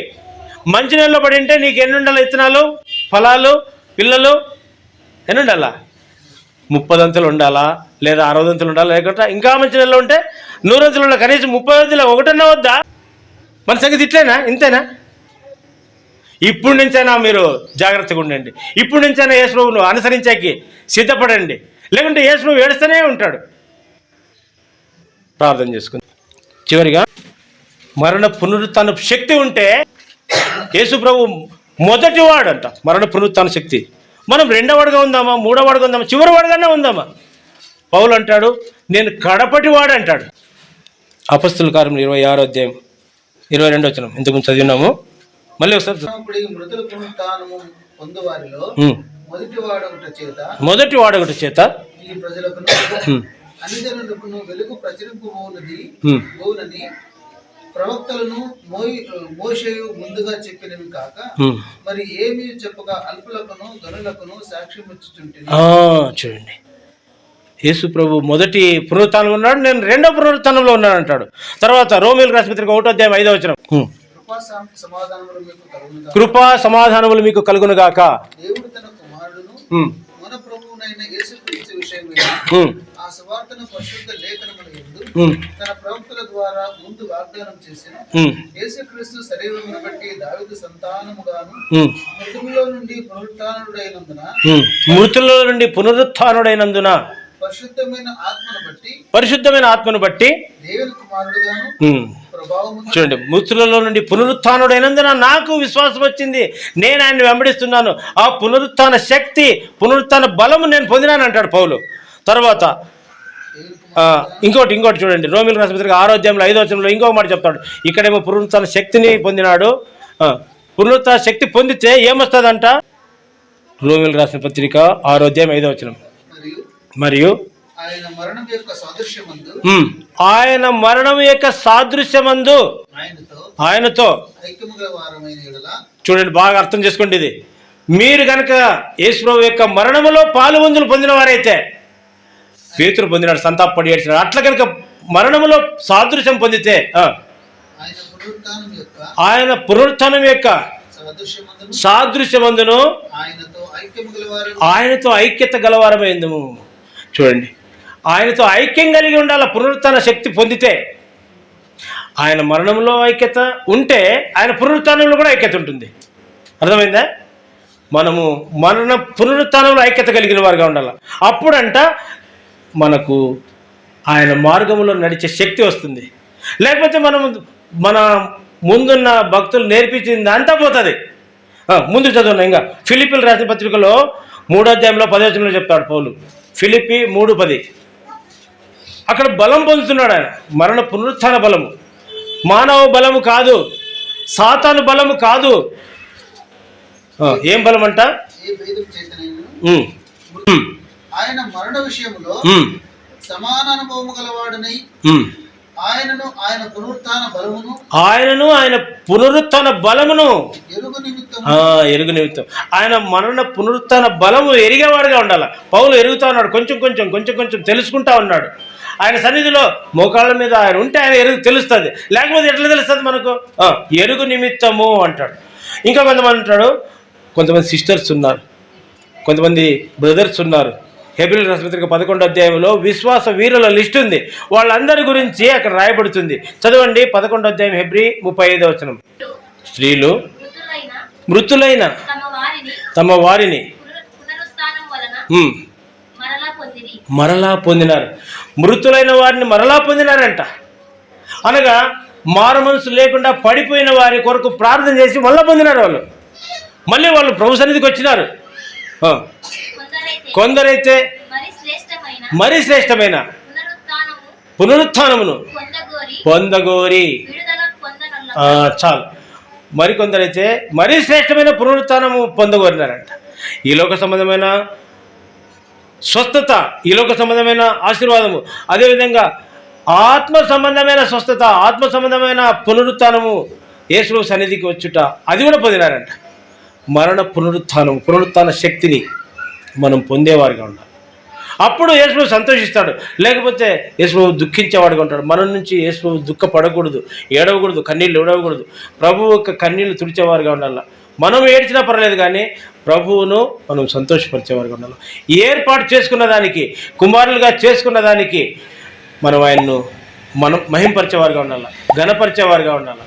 మంచి నెలలో పడి ఉంటే నీకు ఎన్ని ఉండాలి? విత్తనాలు, ఫలాలు, పిల్లలు ఎన్ని ఉండాలా? 30 అంతలు ఉండాలా, లేదా 60 అంతలు ఉండాలా, లేకుంటే ఇంకా మంచి నెలలో ఉంటే 100 అంతలు ఉండాలి, కనీసం 30 అంతలు ఒకటన్నా వద్దా? మన సంగతి ఇట్లేనా? ఇంతేనా? ఇప్పుడు నుంచైనా మీరు జాగ్రత్తగా ఉండండి. ఇప్పుడు నుంచైనా యేసుప్రభువును అనుసరించాకి సిద్ధపడండి, లేకుంటే యేసుప్రభు ఏడుస్తూనే ఉంటాడు. ప్రార్థన చేసుకుంది. చివరిగా మరణ పునరుత్థాన శక్తి ఉంటే యేసుప్రభు మొదటి వాడంట మరణ పునరుత్థాన శక్తి. మనం రెండవవాడుగా ఉందామా, మూడవవాడుగా ఉందామా, చివరి వాడుగానే ఉందామా? పౌలు అంటాడు నేను కడపటి వాడు అంటాడు. అపొస్తలుల కార్యములు 26వ అధ్యాయం 22వ వచనం ఇంతకుముందు చదివినాము. మళ్ళీ ఒకసారి మృతుల పునరుత్థానము పొందువారిలో మొదటి వాడొకటి చేత ఈ ప్రజలకును అన్యజనులకును వెలుగు ప్రచురింపబోనని ప్రవక్తలను మోషేయు ముందుగా చెప్పినవి కాక మరి ఏమి చెప్పగా అల్పులకును గనులకును సాక్ష్యం ఇచ్చుచుంటిని. చూడండి, యేసు ప్రభు మొదటి పునరుత్థానం ఉన్నాడు, నేను రెండో పునరుత్థానంలో ఉన్నాను అంటాడు. తర్వాత రోమీయులకు రాసిన పత్రిక 1వ అధ్యాయం 5వ వచనం కృపా సమాధానములు మీకు కలుగునుగాక. దేవుడు తన కుమారుడును మన ప్రభువునైన యేసుక్రీస్తు విషయమైన ఆ సువార్తను పరిశుద్ధ లేఖనముల యందు తన ప్రవక్తల ద్వారా ముందు వాగ్దానం చేసిన యేసుక్రీస్తు శరీరమును బట్టి దావీదు సంతానముగాను మృతుల్లో నుండి పునరుత్థానుడైనందున పరిశుద్ధమైన ఆత్మను బట్టి దేవుని కుమారుడుగాను చూడండి, మృతులలో నుండి పునరుత్థానుడైనందున నాకు విశ్వాసం వచ్చింది, నేను ఆయన్ని వెంబడిస్తున్నాను, ఆ పునరుత్థాన శక్తి పునరుత్థాన బలము నేను పొందినాను అంటాడు పౌలు. తర్వాత ఇంకోటి చూడండి, రోమీయులకు రాసిన పత్రిక 6వ అధ్యాయంలో 5వ వచనంలో ఇంకొక మాట చెప్తాడు. ఇక్కడేమో పునరుత్థాన శక్తిని పొందినాడు. పునరుత్థాన శక్తి పొందితే ఏమొస్తుందంట? రోమీయులకు రాసిన పత్రిక 6వ అధ్యాయం 5వ వచనం మరియు ఆయన మరణం యొక్క సాదృశ్యమందు ఆయనతో చూడండి, బాగా అర్థం చేసుకోండి. ఇది మీరు కనుక యేసుప్రభువు యొక్క మరణములో పాలువందులు పొందిన వారైతే, పేతురు పొందినాడు, సంతాపడి ఏడ్చినాడు, అట్లా కనుక మరణములో సాదృశ్యం పొందితే ఆయన పునరుత్థానం యొక్క సాదృశ్యమందును ఆయనతో ఐక్యత గలవారమైందము. చూడండి, ఆయనతో ఐక్యం కలిగి ఉండాల. పునరుత్థాన శక్తి పొందితే ఆయన మరణంలో ఐక్యత ఉంటే ఆయన పునరుత్థానంలో కూడా ఐక్యత ఉంటుంది. అర్థమైందా? మనము పునరుత్థానంలో ఐక్యత కలిగిన వారుగా ఉండాలి. అప్పుడంట మనకు ఆయన మార్గంలో నడిచే శక్తి వస్తుంది. లేకపోతే మన ముందున్న భక్తులు నేర్పించింది అంతా పోతుంది. ముందు చదువున్నా ఇంకా ఫిలిప్పీలు రాసిన పత్రికలో 3వ అధ్యాయంలో 10వ వచనంలో చెప్తాడు పౌలు. ఫిలిప్పీ 3:10 అక్కడ బలం పొందుతున్నాడు ఆయన, మరణ పునరుత్థాన బలము. మానవ బలము కాదు, సాతాను బలము కాదు. ఏం బలం అంట? ఆయన మరణ విషయంలో సమాన అనుభవము గలవాడనై ఆయనను ఆయన పునరుత్థాన బలమును ఎరుగు నిమిత్తం ఆయన మరణ పునరుత్థాన బలము ఎరిగేవాడుగా ఉండాలి. పౌలు ఎరుగుతా ఉన్నాడు, కొంచెం తెలుసుకుంటా ఉన్నాడు. ఆయన సన్నిధిలో మోకాళ్ళ మీద ఆయన ఉంటే ఆయన తెలుస్తుంది, లేకపోతే ఎట్లా తెలుస్తుంది మనకు? ఎరుగు నిమిత్తము అంటాడు. ఇంకా కొంతమంది సిస్టర్స్ ఉన్నారు, కొంతమంది బ్రదర్స్ ఉన్నారు. హెబ్రీయులకు రాసిన పత్రిక 11వ అధ్యాయంలో విశ్వాస వీరుల లిస్ట్ ఉంది, వాళ్ళందరి గురించి అక్కడ రాయబడుతుంది. చదవండి 11వ అధ్యాయం హెబ్రీ 35వ వచనం. స్త్రీలు మృతులైన తమ వారిని మరలా పొందినారు. మృతులైన వారిని మరలా పొందినారంట. అనగా మారు మనసు లేకుండా పడిపోయిన వారి కొరకు ప్రార్థన చేసి మళ్ళా పొందినారు. మళ్ళీ వాళ్ళు ప్రభు సన్నిధికి వచ్చినారు. కొందరైతే మరి శ్రేష్టమైన పునరుత్థానమును పొందగోరి చాలు. మరికొందరైతే మరీ శ్రేష్టమైన పునరుత్థానము పొందగోరినారంట. ఈ లోక సంబంధమైన స్వస్థత, ఈ లోక సంబంధమైన ఆశీర్వాదము, అదేవిధంగా ఆత్మ సంబంధమైన స్వస్థత, ఆత్మ సంబంధమైన పునరుత్థానము యేసు సన్నిధికి వచ్చుట, అది కూడా పొందినారంట. మరణ పునరుత్థాన శక్తిని మనం పొందేవారుగా ఉండాలి. అప్పుడు యేసు సంతోషిస్తాడు, లేకపోతే యేసు దుఃఖించేవాడుగా ఉంటాడు. మన నుంచి యేసు దుఃఖపడకూడదు, ఏడవకూడదు, కన్నీళ్ళు ఏడవకూడదు. ప్రభు యొక్క కన్నీళ్లు తుడిచేవారుగా ఉండాలి. మనం ఏడ్చినా పర్లేదు, కానీ ప్రభువును మనం సంతోషపరిచేవారుగా ఉండాలి. ఏర్పాటు చేసుకున్న దానికి, కుమారులుగా చేసుకున్న దానికి మనం ఆయన్ను మనం మహింపరిచేవారుగా ఉండాలి, ఘనపరిచేవారుగా ఉండాలి.